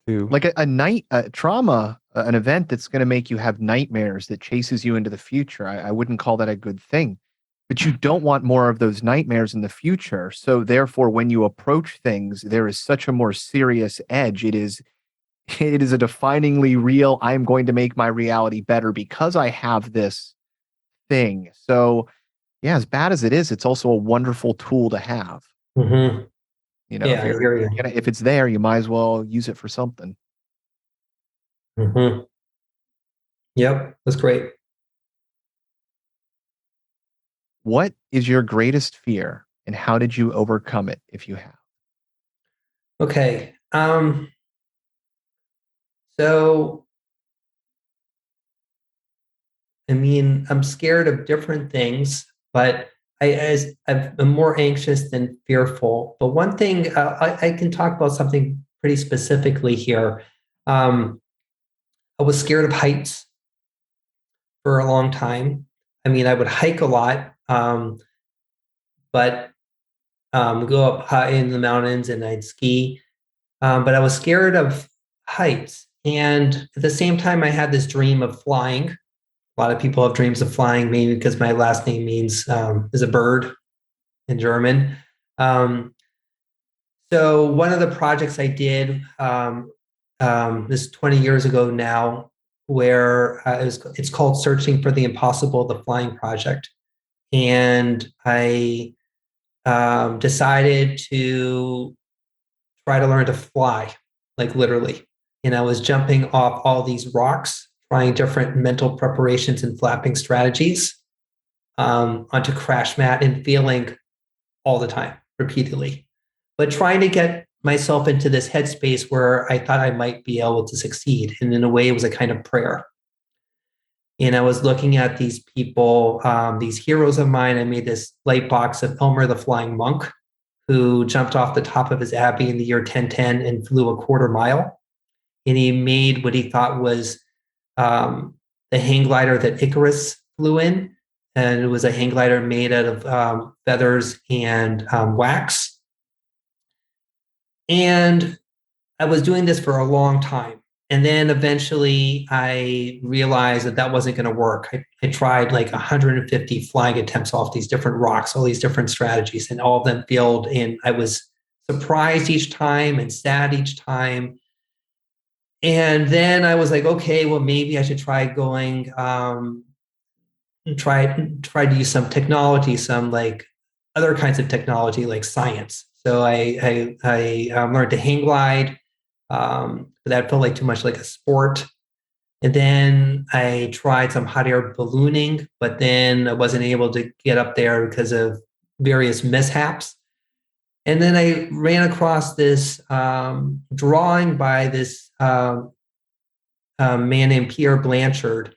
like a trauma, an event that's going to make you have nightmares, that chases you into the future. I wouldn't call that a good thing, but you don't want more of those nightmares in the future. So therefore, when you approach things, there is such a more serious edge. It is a definingly real, I'm going to make my reality better because I have this thing. So yeah, as bad as it is, it's also a wonderful tool to have. Mm-hmm. I hear you. If it's there, you might as well use it for something. Mm-hmm. Yep, that's great. What is your greatest fear, and how did you overcome it, if you have? Okay. So, I'm scared of different things, but I'm more anxious than fearful. But one thing, I can talk about something pretty specifically here. I was scared of heights for a long time. I would hike a lot, but go up high in the mountains, and I'd ski. But I was scared of heights. And at the same time, I had this dream of flying. A lot of people have dreams of flying, maybe because my last name means is a bird in German. So one of the projects I did this 20 years ago now, where it's called Searching for the Impossible, the Flying Project. And I decided to try to learn to fly, like literally. And I was jumping off all these rocks, trying different mental preparations and flapping strategies onto crash mat, and failing all the time, repeatedly. But trying to get myself into this headspace where I thought I might be able to succeed. And in a way, it was a kind of prayer. And I was looking at these people, these heroes of mine. I made this light box of Elmer the Flying Monk, who jumped off the top of his abbey in the year 1010 and flew a quarter mile. And he made what he thought was the hang glider that Icarus flew in. And it was a hang glider made out of feathers and wax. And I was doing this for a long time. And then eventually I realized that wasn't going to work. I tried like 150 flying attempts off these different rocks, all these different strategies, and all of them failed. And I was surprised each time and sad each time. And then I was like, okay, well, maybe I should try going, try to use some technology, some like other kinds of technology, like science. So I learned to hang glide. But that felt like too much like a sport. And then I tried some hot air ballooning, but then I wasn't able to get up there because of various mishaps. And then I ran across this drawing by this man named Pierre Blanchard,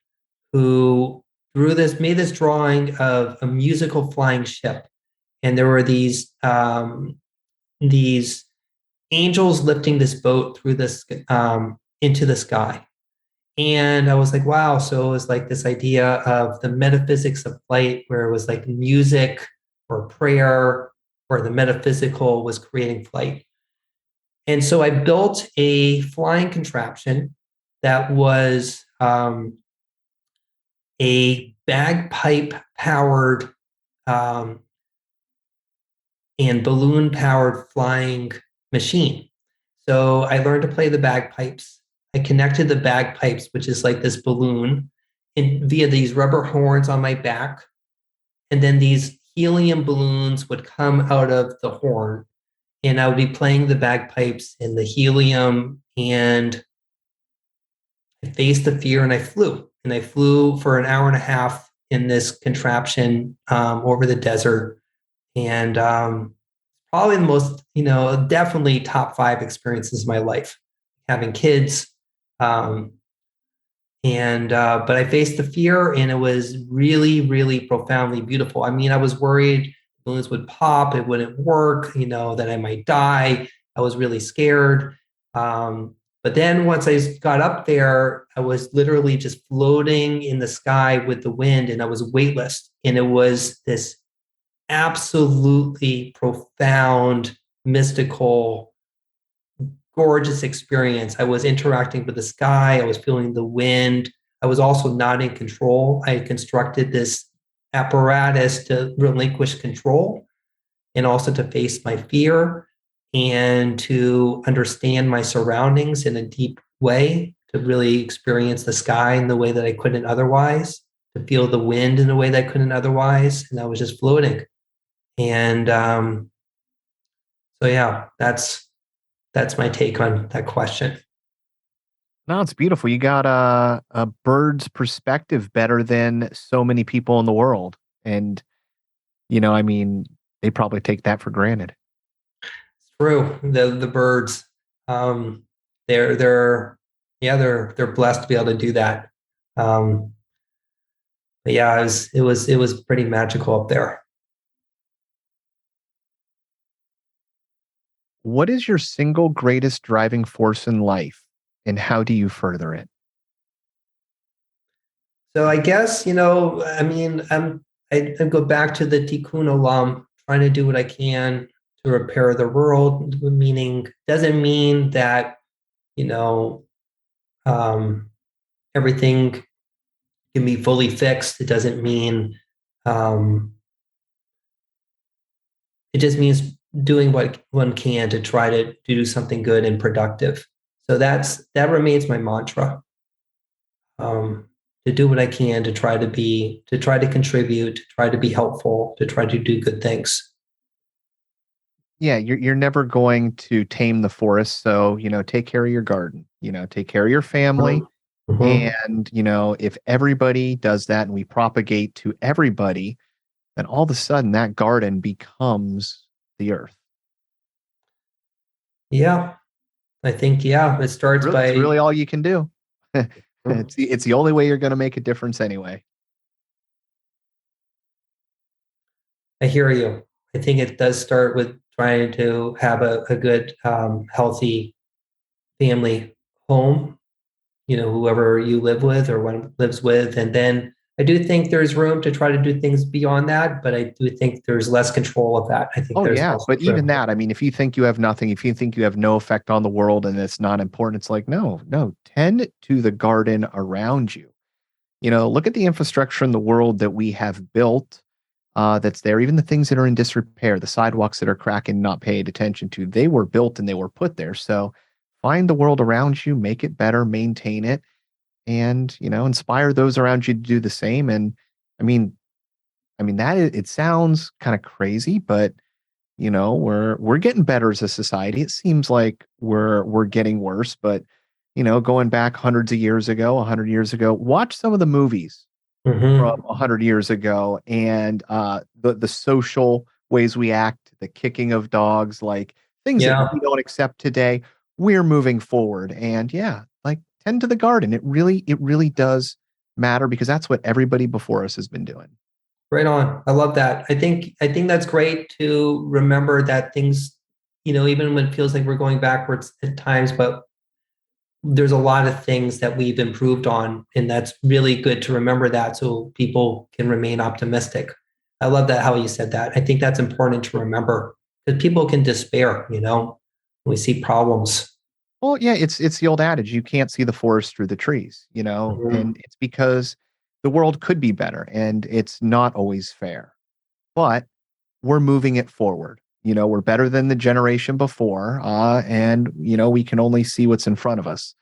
who made this drawing of a musical flying ship. And there were these angels lifting this boat through this into the sky. And I was like, wow. So it was like this idea of the metaphysics of flight, where it was like music or prayer, or the metaphysical was creating flight. And so I built a flying contraption that was a bagpipe powered and balloon-powered flying machine. So I learned to play the bagpipes. I connected the bagpipes, which is like this balloon, via these rubber horns on my back. And then these helium balloons would come out of the horn, and I would be playing the bagpipes in the helium, and I faced the fear and I flew. And I flew for an hour and a half in this contraption over the desert. And probably the most, definitely top 5 experiences of my life. Having kids, but I faced the fear, and it was really, really profoundly beautiful. I mean, I was worried balloons would pop, it wouldn't work, that I might die. I was really scared. But then once I got up there, I was literally just floating in the sky with the wind, and I was weightless. And it was this absolutely profound, mystical, gorgeous experience. I was interacting with the sky. I was feeling the wind. I was also not in control. I had constructed this apparatus to relinquish control and also to face my fear and to understand my surroundings in a deep way, to really experience the sky in the way that I couldn't otherwise, to feel the wind in a way that I couldn't otherwise. And I was just floating. And so, yeah, that's my take on that question. No, it's beautiful. You got a bird's perspective better than so many people in the world. And, I mean, they probably take that for granted. It's true. The birds, they're blessed to be able to do that. But yeah, it was pretty magical up there. What is your single greatest driving force in life, and how do you further it? So I guess, I go back to the Tikkun Olam, trying to do what I can to repair the world, meaning doesn't mean that, everything can be fully fixed. It doesn't mean, it just means doing what one can to try to do something good and productive. So that remains my mantra. To do what I can to try to contribute, to try to be helpful, to try to do good things. Yeah, you're never going to tame the forest. So, take care of your garden, take care of your family. Mm-hmm. And, if everybody does that and we propagate to everybody, then all of a sudden that garden becomes the earth. Yeah, I think, it starts by... It's really all you can do. It's the only way you're going to make a difference anyway. I hear you. I think it does start with trying to have a good, healthy family home, whoever you live with or one lives with. And then I do think there's room to try to do things beyond that, but I do think there's less control of that. I think but even that, I mean, if you think you have nothing, if you think you have no effect on the world and it's not important, it's like, no, tend to the garden around you. Look at the infrastructure in the world that we have built that's there, even the things that are in disrepair, the sidewalks that are cracking, not paid attention to, they were built and they were put there. So find the world around you, make it better, maintain it, and, inspire those around you to do the same. And I mean that it sounds kind of crazy, but we're getting better as a society. It seems like we're getting worse, but going back hundreds of years ago, 100 years ago, watch some of the movies from 100 years ago, and the social ways we act, the kicking of dogs, like things that we don't accept today. We're moving forward, and like tend to the garden. It really does matter, because that's what everybody before us has been doing. Right on. I love that. I think that's great to remember that things, even when it feels like we're going backwards at times, but there's a lot of things that we've improved on, and that's really good to remember that, so people can remain optimistic. I love that, how you said that. I think that's important to remember, because people can despair, when we see problems. Well, yeah, it's the old adage, you can't see the forest through the trees, and it's because the world could be better, and it's not always fair. but we're moving it forward. We're better than the generation before, and we can only see what's in front of us,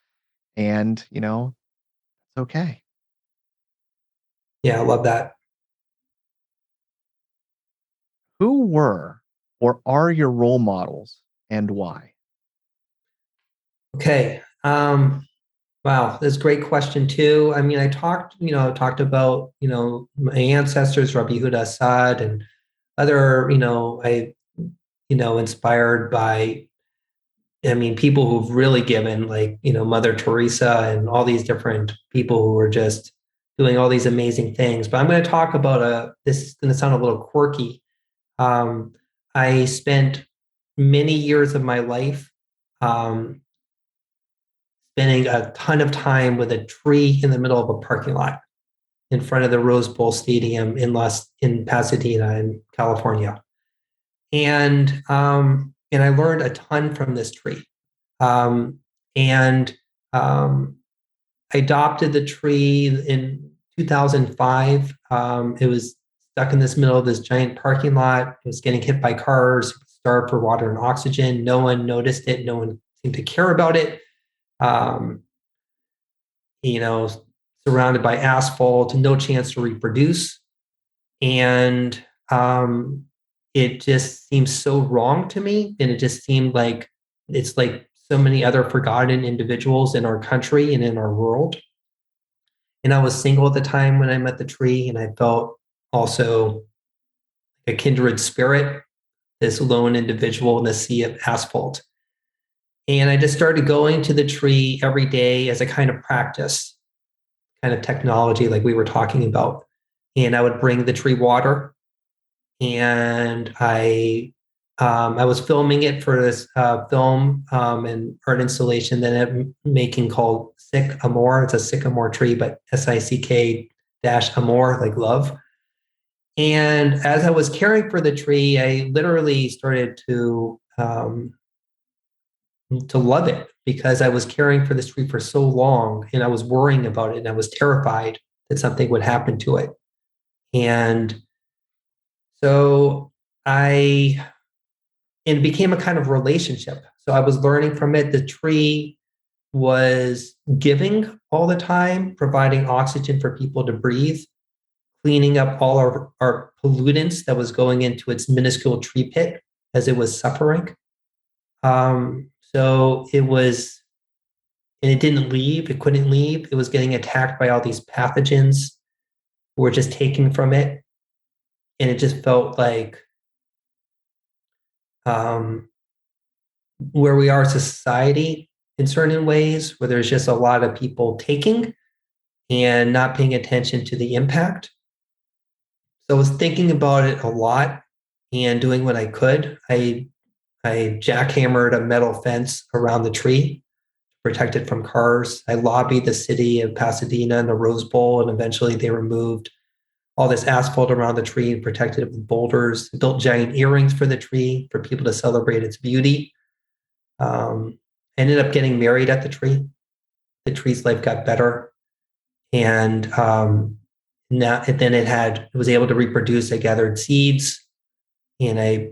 and it's okay. Yeah, I love that. Who were or are your role models, and why? Okay. Wow, that's a great question too. I mean, I talked about, my ancestors, Rabbi Yehuda Aszód and other, inspired by, people who've really given, like, Mother Teresa and all these different people who are just doing all these amazing things. But I'm going to talk about this is going to sound a little quirky. I spent many years of my life um, spending a ton of time with a tree in the middle of a parking lot in front of the Rose Bowl Stadium in Pasadena, in California, and I learned a ton from this tree, and I adopted the tree in 2005. It was stuck in this middle of this giant parking lot. It was getting hit by cars, starved for water and oxygen. No one noticed it. No one seemed to care about it. Um, you know, Surrounded by asphalt, no chance to reproduce. And it just seems so wrong to me. And it just seemed like it's like so many other forgotten individuals in our country and in our world. And I was single at the time when I met the tree, and I felt also a kindred spirit, this lone individual in the sea of asphalt. And I just started going to the tree every day as a kind of practice, kind of technology like we were talking about. And I would bring the tree water, and I was filming it for this film and art installation that I'm making called Sick Amor. It's a sycamore tree, but SICK-amor, like love. And as I was caring for the tree, I literally started to love it, because I was caring for this tree for so long, and I was worrying about it, and I was terrified that something would happen to it. And so it became a kind of relationship. So I was learning from it. The tree was giving all the time, providing oxygen for people to breathe, cleaning up all our pollutants that was going into its minuscule tree pit as it was suffering. So it was, and it didn't leave. It couldn't leave. It was getting attacked by all these pathogens who were just taking from it. And it just felt like where we are as a society in certain ways, where there's just a lot of people taking and not paying attention to the impact. So I was thinking about it a lot and doing what I could. I jackhammered a metal fence around the tree to protect it from cars. I lobbied the city of Pasadena and the Rose Bowl, and eventually they removed all this asphalt around the tree and protected it with boulders. I built giant earrings for the tree for people to celebrate its beauty. I ended up getting married at the tree. The tree's life got better, and then it was able to reproduce. I gathered seeds, and I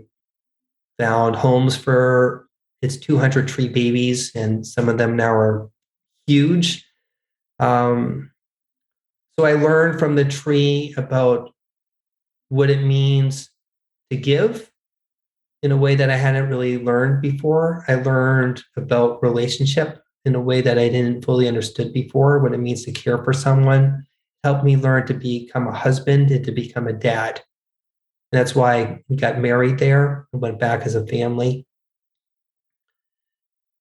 found homes for its 200 tree babies, and some of them now are huge. So I learned from the tree about what it means to give in a way that I hadn't really learned before. I learned about relationship in a way that I didn't fully understood before, what it means to care for someone. It helped me learn to become a husband and to become a dad. And that's why we got married there and went back as a family.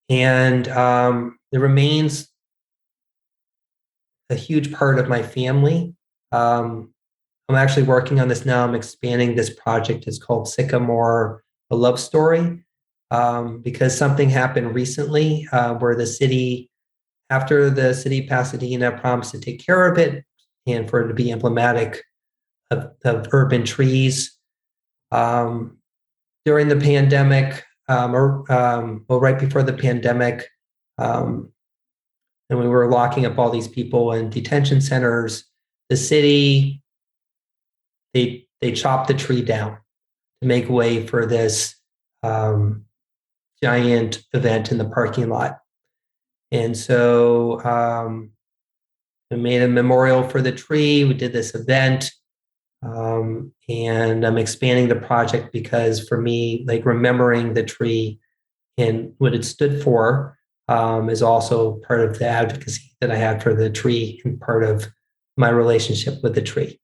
And it remains a huge part of my family. I'm actually working on this now. I'm expanding this project. It's called Sycamore, a love story, because something happened recently where the city, after the city of Pasadena promised to take care of it and for it to be emblematic of urban trees. During the pandemic, right before the pandemic, and we were locking up all these people in detention centers, the city, they they chopped the tree down to make way for this giant event in the parking lot. And so we made a memorial for the tree. We did this event. And I'm expanding the project because for me, like remembering the tree and what it stood for is also part of the advocacy that I had for the tree and part of my relationship with the tree.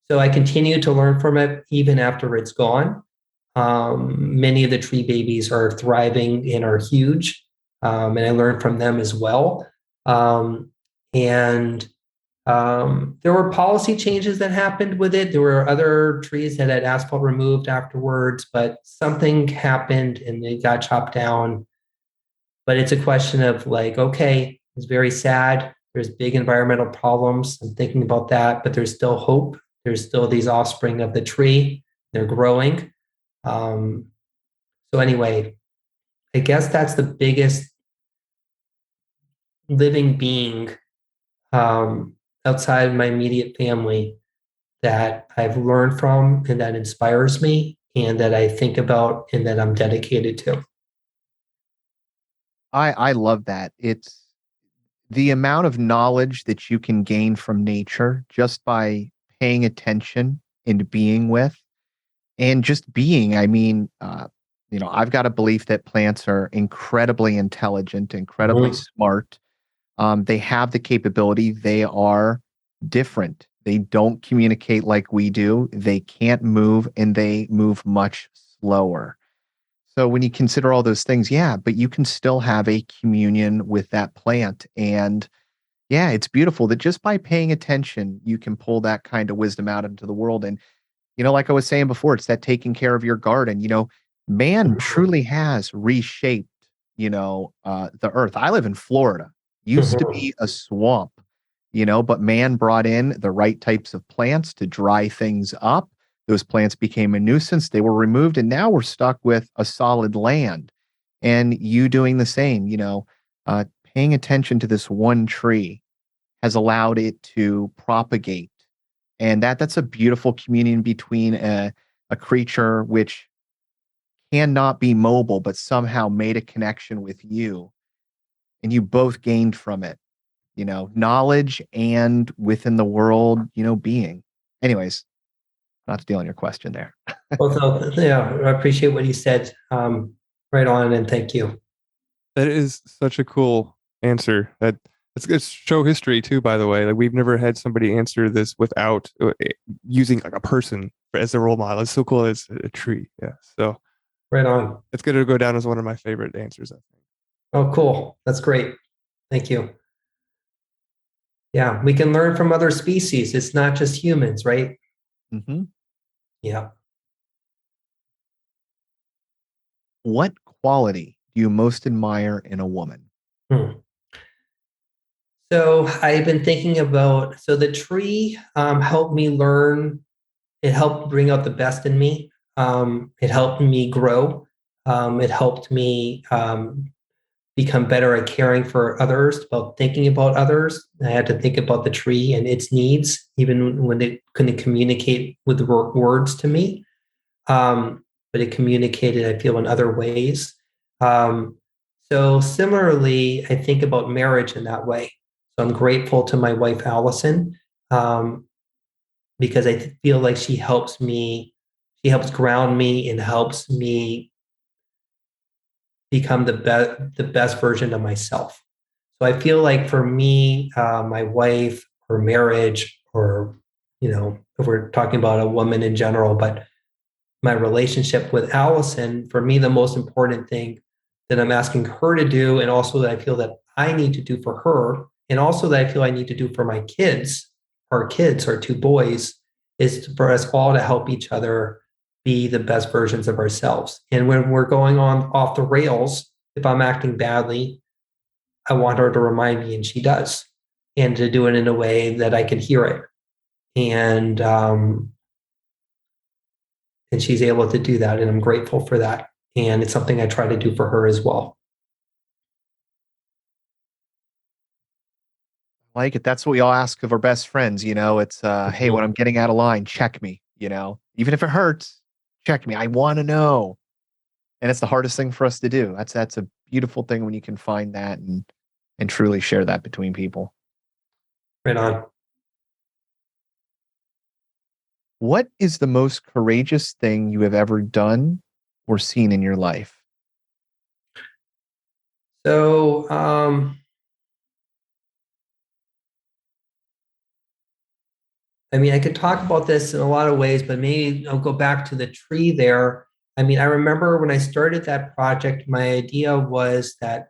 So I continue to learn from it even after it's gone. Many of the tree babies are thriving and are huge, and I learn from them as well. And there were policy changes that happened with it. There were other trees that had asphalt removed afterwards, but something happened and they got chopped down. But it's a question of like, okay, it's very sad. There's big environmental problems. I'm thinking about that, but there's still hope. There's still these offspring of the tree. They're growing. So anyway, I guess that's the biggest living being outside my immediate family that I've learned from and that inspires me and that I think about and that I'm dedicated to. I love that. It's the amount of knowledge that you can gain from nature just by paying attention and being with and just being. I mean, I've got a belief that plants are incredibly intelligent, incredibly smart. They have the capability. They are different. They don't communicate like we do. They can't move and they move much slower. So when you consider all those things, yeah, but you can still have a communion with that plant. And yeah, it's beautiful that just by paying attention, you can pull that kind of wisdom out into the world. And, like I was saying before, it's that taking care of your garden. Man truly has reshaped, the earth. I live in Florida. Used to be a swamp, but man brought in the right types of plants to dry things up. Those plants became a nuisance. They were removed, and now we're stuck with a solid land. And you doing the same, paying attention to this one tree has allowed it to propagate. And that's a beautiful communion between a creature which cannot be mobile, but somehow made a connection with you. And you both gained from it, knowledge and within the world, being. Anyways, not stealing your question there. Well, so, yeah, I appreciate what you said. Right on, and thank you. That is such a cool answer. It's show history too, by the way. Like we've never had somebody answer this without using like a person as a role model. It's so cool. It's a tree. Yeah. So right on. It's going to go down as one of my favorite answers, I think. Oh, cool. That's great. Thank you. Yeah, we can learn from other species. It's not just humans, right? Mm-hmm. Yeah. What quality do you most admire in a woman? So I've been thinking about, so the tree helped me learn. It helped bring out the best in me. It helped me grow. It helped me become better at caring for others, about thinking about others. I had to think about the tree and its needs, even when it couldn't communicate with the words to me. But it communicated, I feel, in other ways. So similarly, I think about marriage in that way. So I'm grateful to my wife, Allison, because I feel like she helps ground me and helps me become the best version of myself. So I feel like for me, my wife or marriage, or, if we're talking about a woman in general, but my relationship with Allison, for me, the most important thing that I'm asking her to do, and also that I feel that I need to do for her, and also that I feel I need to do for my kids, our 2 boys, is for us all to help each other be the best versions of ourselves. And when we're going on off the rails, if I'm acting badly, I want her to remind me, and she does, and to do it in a way that I can hear it. And she's able to do that, and I'm grateful for that. And it's something I try to do for her as well. Like it. That's what we all ask of our best friends. It's, hey, when I'm getting out of line, check me. even if it hurts, check me. I want to know. And it's the hardest thing for us to do. That's a beautiful thing when you can find that and truly share that between people. Right on. What is the most courageous thing you have ever done or seen in your life? So, I mean, I could talk about this in a lot of ways, but maybe I'll go back to the tree there. I mean, I remember when I started that project, my idea was that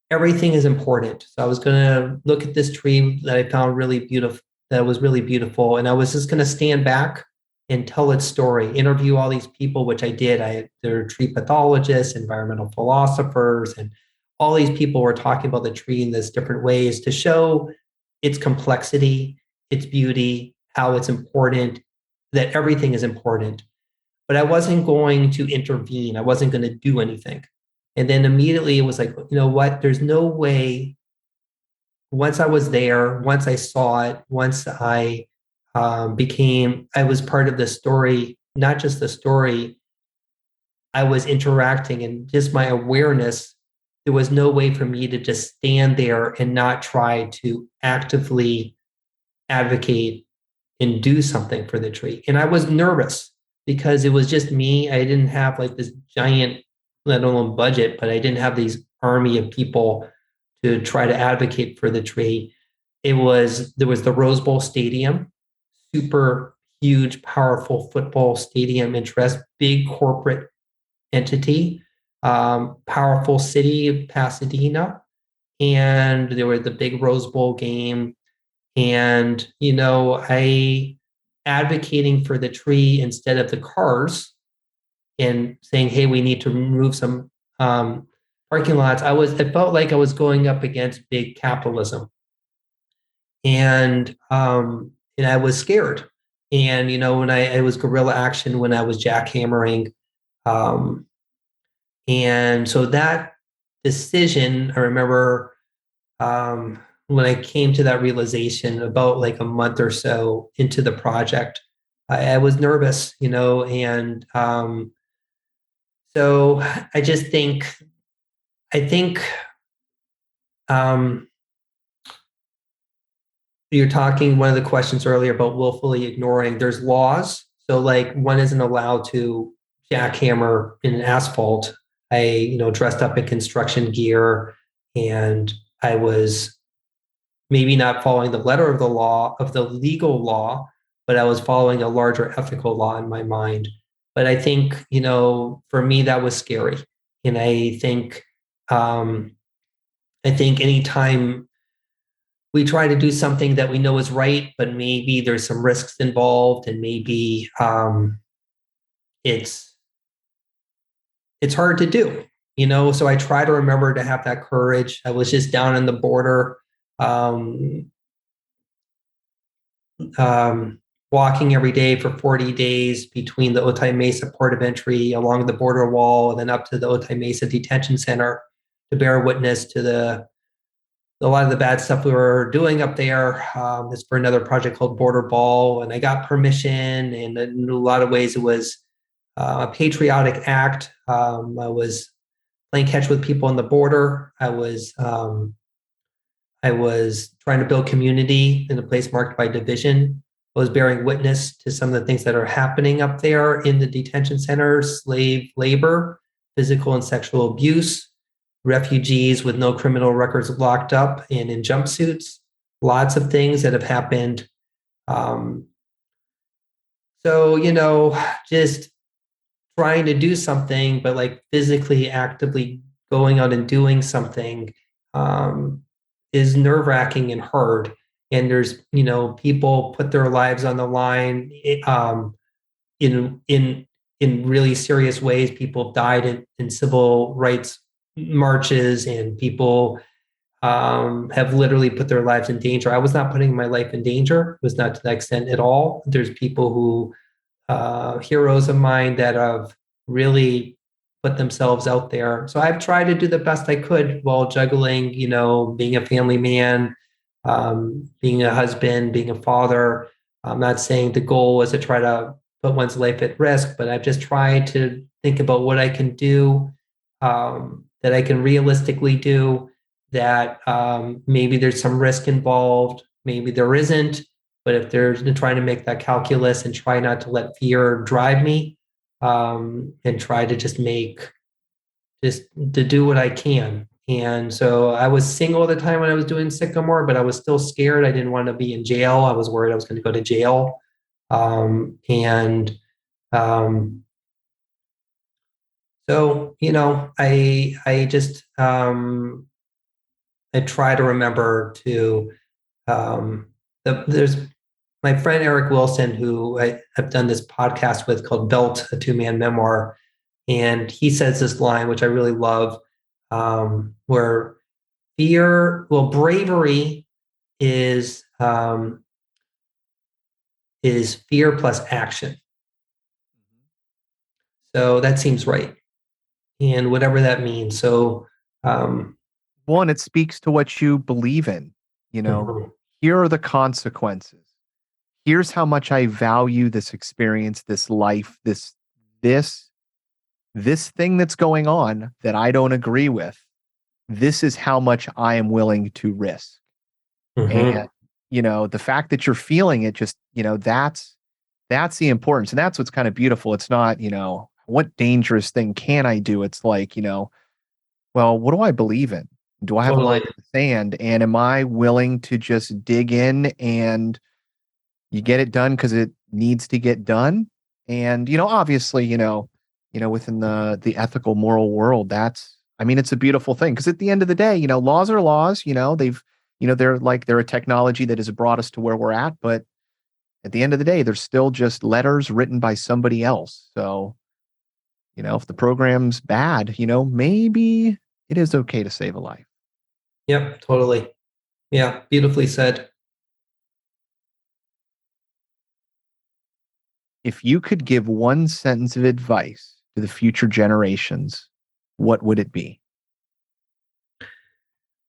everything is important. So I was going to look at this tree that I found really beautiful, that was really beautiful. And I was just going to stand back and tell its story, interview all these people, which I did. There were tree pathologists, environmental philosophers, and all these people were talking about the tree in these different ways to show its complexity, its beauty, how it's important, that everything is important. But I wasn't going to intervene. I wasn't going to do anything. And then immediately it was like, you know what? There's no way. Once I was there, once I saw it, once I was part of the story, not just the story, I was interacting, and just my awareness, there was no way for me to just stand there and not try to actively advocate and do something for the tree. And I was nervous because it was just me. I didn't have like this giant, let alone budget, but I didn't have these army of people to try to advocate for the tree. There was the Rose Bowl Stadium, super huge, powerful football stadium interest, big corporate entity, powerful city of Pasadena. And there was the big Rose Bowl game. And, I advocating for the tree instead of the cars and saying, hey, we need to remove some parking lots. It felt like I was going up against big capitalism. And I was scared. And, when it was guerrilla action, when I was jackhammering. And so that decision, I remember when I came to that realization about like a month or so into the project, I was nervous, and so I think you're talking one of the questions earlier about willfully ignoring. There's laws. So like one isn't allowed to jackhammer in asphalt. I, dressed up in construction gear, and I was maybe not following the letter of the law, of the legal law, but I was following a larger ethical law in my mind. But I think, for me, that was scary. And I think anytime we try to do something that we know is right, but maybe there's some risks involved, and maybe it's hard to do, so I try to remember to have that courage. I was just down on the border, walking every day for 40 days between the Otay Mesa port of entry, along the border wall, and then up to the Otay Mesa detention center to bear witness to a lot of the bad stuff we were doing up there. It's for another project called Border Ball, and I got permission, and in a lot of ways it was a patriotic act. I was playing catch with people on the border. I was trying to build community in a place marked by division. I was bearing witness to some of the things that are happening up there in the detention centers: slave labor, physical and sexual abuse, refugees with no criminal records locked up and in jumpsuits, lots of things that have happened. So, just trying to do something, but like physically, actively going out and doing something is nerve-wracking and hard. And there's, people put their lives on the line in really serious ways. People died in civil rights marches, and people have literally put their lives in danger. I was not putting my life in danger. It was not to that extent at all. There's people who, heroes of mine, that have really put themselves out there. So I've tried to do the best I could while juggling, being a family man, being a husband, being a father. I'm not saying the goal was to try to put one's life at risk, but I've just tried to think about what I can do, that I can realistically do, that maybe there's some risk involved, maybe there isn't, but if there's trying to make that calculus and try not to let fear drive me, and try to just to do what I can. And so I was single at the time when I was doing Sycamore, but I was still scared. I didn't want to be in jail. I was worried I was going to go to jail. So, I just, I try to remember to, there's my friend Eric Wilson, who I have done this podcast with called Belt, a 2-man memoir. And he says this line, which I really love, where bravery is fear plus action. So that seems right. And whatever that means. So, one, it speaks to what you believe in. Here are the consequences. Here's how much I value this experience, this life, this thing that's going on that I don't agree with. This is how much I am willing to risk. And, the fact that you're feeling it, just, that's the importance. And that's what's kind of beautiful. It's not, what dangerous thing can I do? It's like, well, what do I believe in? Do I have a line in the sand? And am I willing to just dig in and you get it done because it needs to get done? And, obviously, within the ethical, moral world, it's a beautiful thing. Because at the end of the day, laws are laws. They're a technology that has brought us to where we're at. But at the end of the day, they're still just letters written by somebody else. So, if the program's bad, maybe it is okay to save a life. Yep, totally. Yeah, beautifully said. If you could give one sentence of advice to the future generations, what would it be?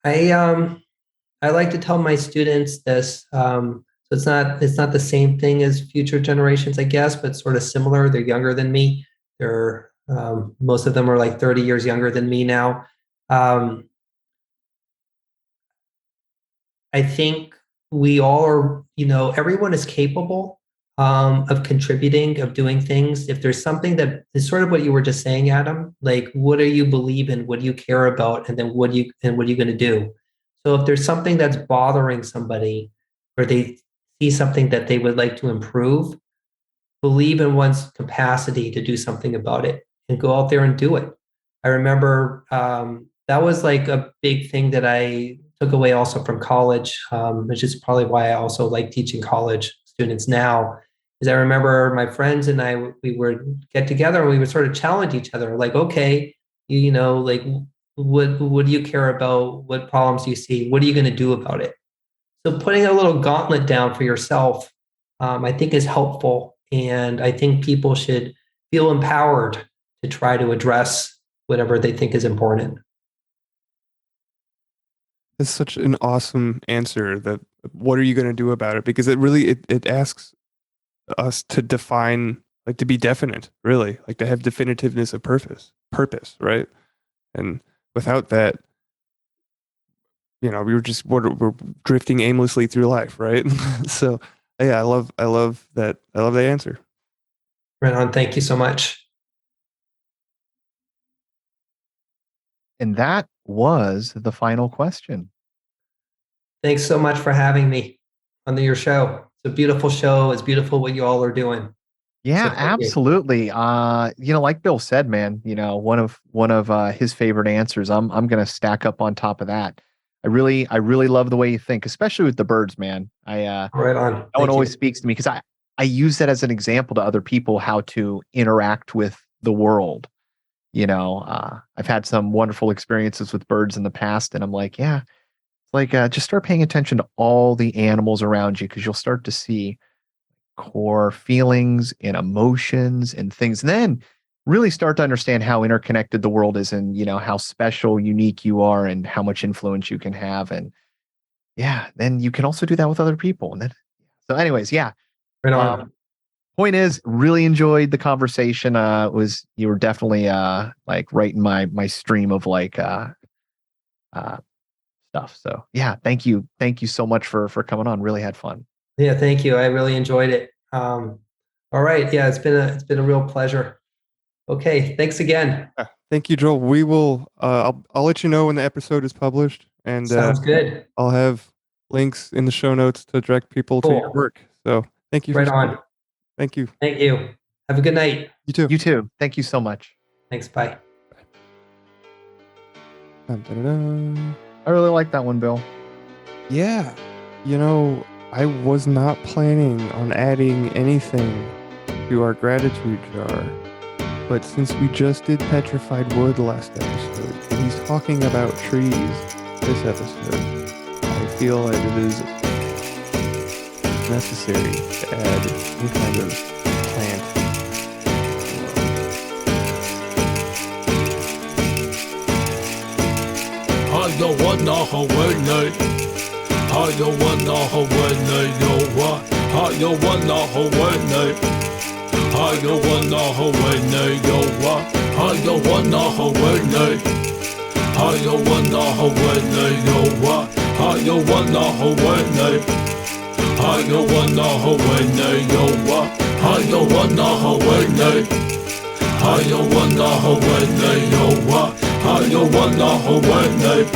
I like to tell my students this. So it's not the same thing as future generations, I guess, but sort of similar. They're younger than me. They're most of them are like 30 years younger than me now. I think we all are, everyone is capable of contributing, of doing things. If there's something that is sort of what you were just saying, Adam, like, what do you believe in? What do you care about? And then what are you going to do? So if there's something that's bothering somebody, or they see something that they would like to improve, believe in one's capacity to do something about it and go out there and do it. I remember that was like a big thing that I took away also from college, which is probably why I also like teaching college students now, is I remember my friends and I, we would get together and we would sort of challenge each other, like, okay, like, what do you care about? What problems do you see? What are you going to do about it? So putting a little gauntlet down for yourself, I think is helpful. And I think people should feel empowered to try to address whatever they think is important. It's such an awesome answer. That what are you going to do about it? Because it really it asks us to define, like, to be definite, really, like to have definitiveness of purpose, right? And without that, we're drifting aimlessly through life, right? So yeah, I love that. I love the answer. Right on. Thank you so much. And that was the final question. Thanks so much for having me on your show. It's a beautiful show. It's beautiful what you all are doing. Yeah, So absolutely. Like Bill said, man, one of his favorite answers. I'm gonna stack up on top of that. I really love the way you think, especially with the birds, man. right on. That one always speaks to me because I use that as an example to other people how to interact with the world. I've had some wonderful experiences with birds in the past, and I'm like, yeah, it's like just start paying attention to all the animals around you because you'll start to see core feelings and emotions and things. And then really start to understand how interconnected the world is and, how special, unique you are and how much influence you can have. And yeah, then you can also do that with other people. And then, so anyways, yeah. Right on. Point is, really enjoyed the conversation. You were definitely like right in my stream of like stuff. So yeah, thank you so much for coming on. Really had fun. Yeah, thank you. I really enjoyed it. All right, yeah, it's been a real pleasure. Okay, thanks again. Thank you, Joel. We will. I'll let you know when the episode is published, and Sounds good. I'll have links in the show notes to direct people to your Cool. work. So thank you. Right on. Thank you. Thank you. Have a good night. You too. You too. Thank you so much. Thanks. Bye. Dun-dun-dun-dun. I really like that one, Bill. Yeah. You know, I was not planning on adding anything to our gratitude jar, but since we just did petrified wood last episode, and he's talking about trees this episode, I feel that it is necessary to add some kind of plant. I wanna Hawaii. I wanna Hawaii. Yo what? I wanna Hawaii. I wanna Hawaii. Yo what? I wanna Hawaii. I wanna Hawaii. Yo what? I wanna Hawaii. I wanna Hawaii. Yo what? I wanna Hawaii. I wanna Hawaii. Yo what? I wanna Hawaii.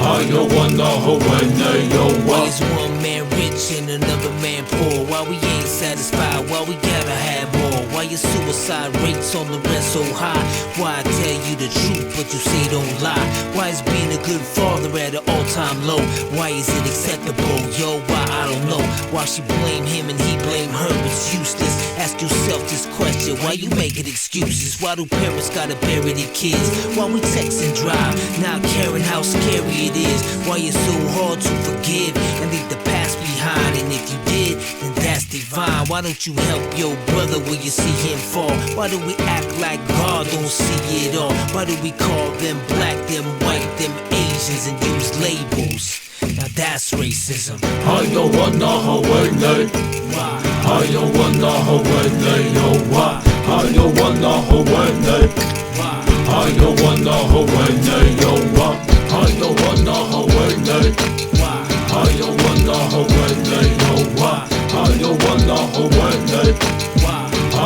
I wanna Hawaii. Yo what? Why is one man rich and another man poor? Why we ain't satisfied? Why we gotta have more? Why your suicide rates on the rest so high? Why I tell you the truth but you say don't lie? Why is being a good father at an all-time low? Why is it acceptable? Yo, why? I don't know. Why she blame him and he blame her? It's useless. Ask yourself this question. Why you making excuses? Why do parents gotta bury their kids? Why we text and drive, not caring how scary it is? Why it's so hard to forgive and leave the past behind? And if you did, then that's divine. Why don't you help your brother when you see him fall? Why do we act like God don't see it all? Why do we call them black, them white, them Asians and use labels? Now that's racism. I wanna Hawaii. Why? I wanna Hawaii. Yo why? I wanna Hawaii. Why? I wanna Hawaii. Yo why? I wanna Hawaii. Why? I wanna Hawaii. Yo why? I wanna Hawaii. Why? I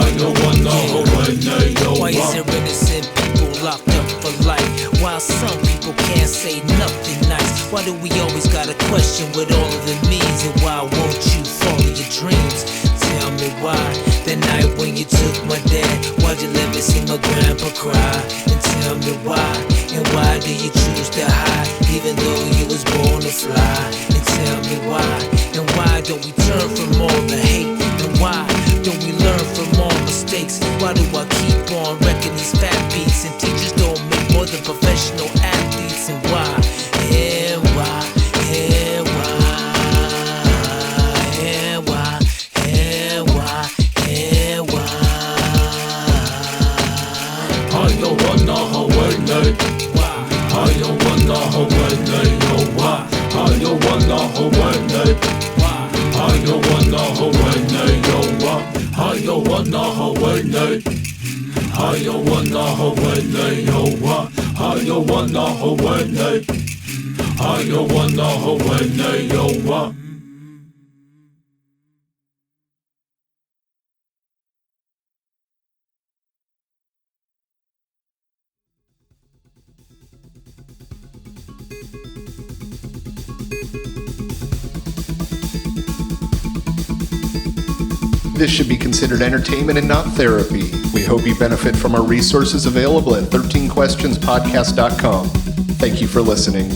wanna Hawaii. Yo Why is why? there innocent people locked up for life, while some people can't say nothing nice? Why do we always gotta question what all of it means? And why won't you follow your dreams? Tell me why. The night when you took my dad, why'd you let me see my grandpa cry? And tell me why. And why do you choose to hide, even though you was born to fly? And tell me why. And why don't we turn from all the hate? And why don't we learn from all mistakes? Why do I keep on wrecking these fat beats? And teachers don't make more than professional athletes. And why? And why? And why? And why? And why? And why? I wanna Hawaii. Why? I wanna Hawaii. Yo why? I wanna Hawaii. Why? I wanna Hawaii. Yo why? I wanna Hawaii. I wanna Hawaii. Yo why? I wanna Hawaii. I wanna Hawaii. Yo why? This should be considered entertainment and not therapy. We hope you benefit from our resources available at 13questionspodcast.com. Thank you for listening.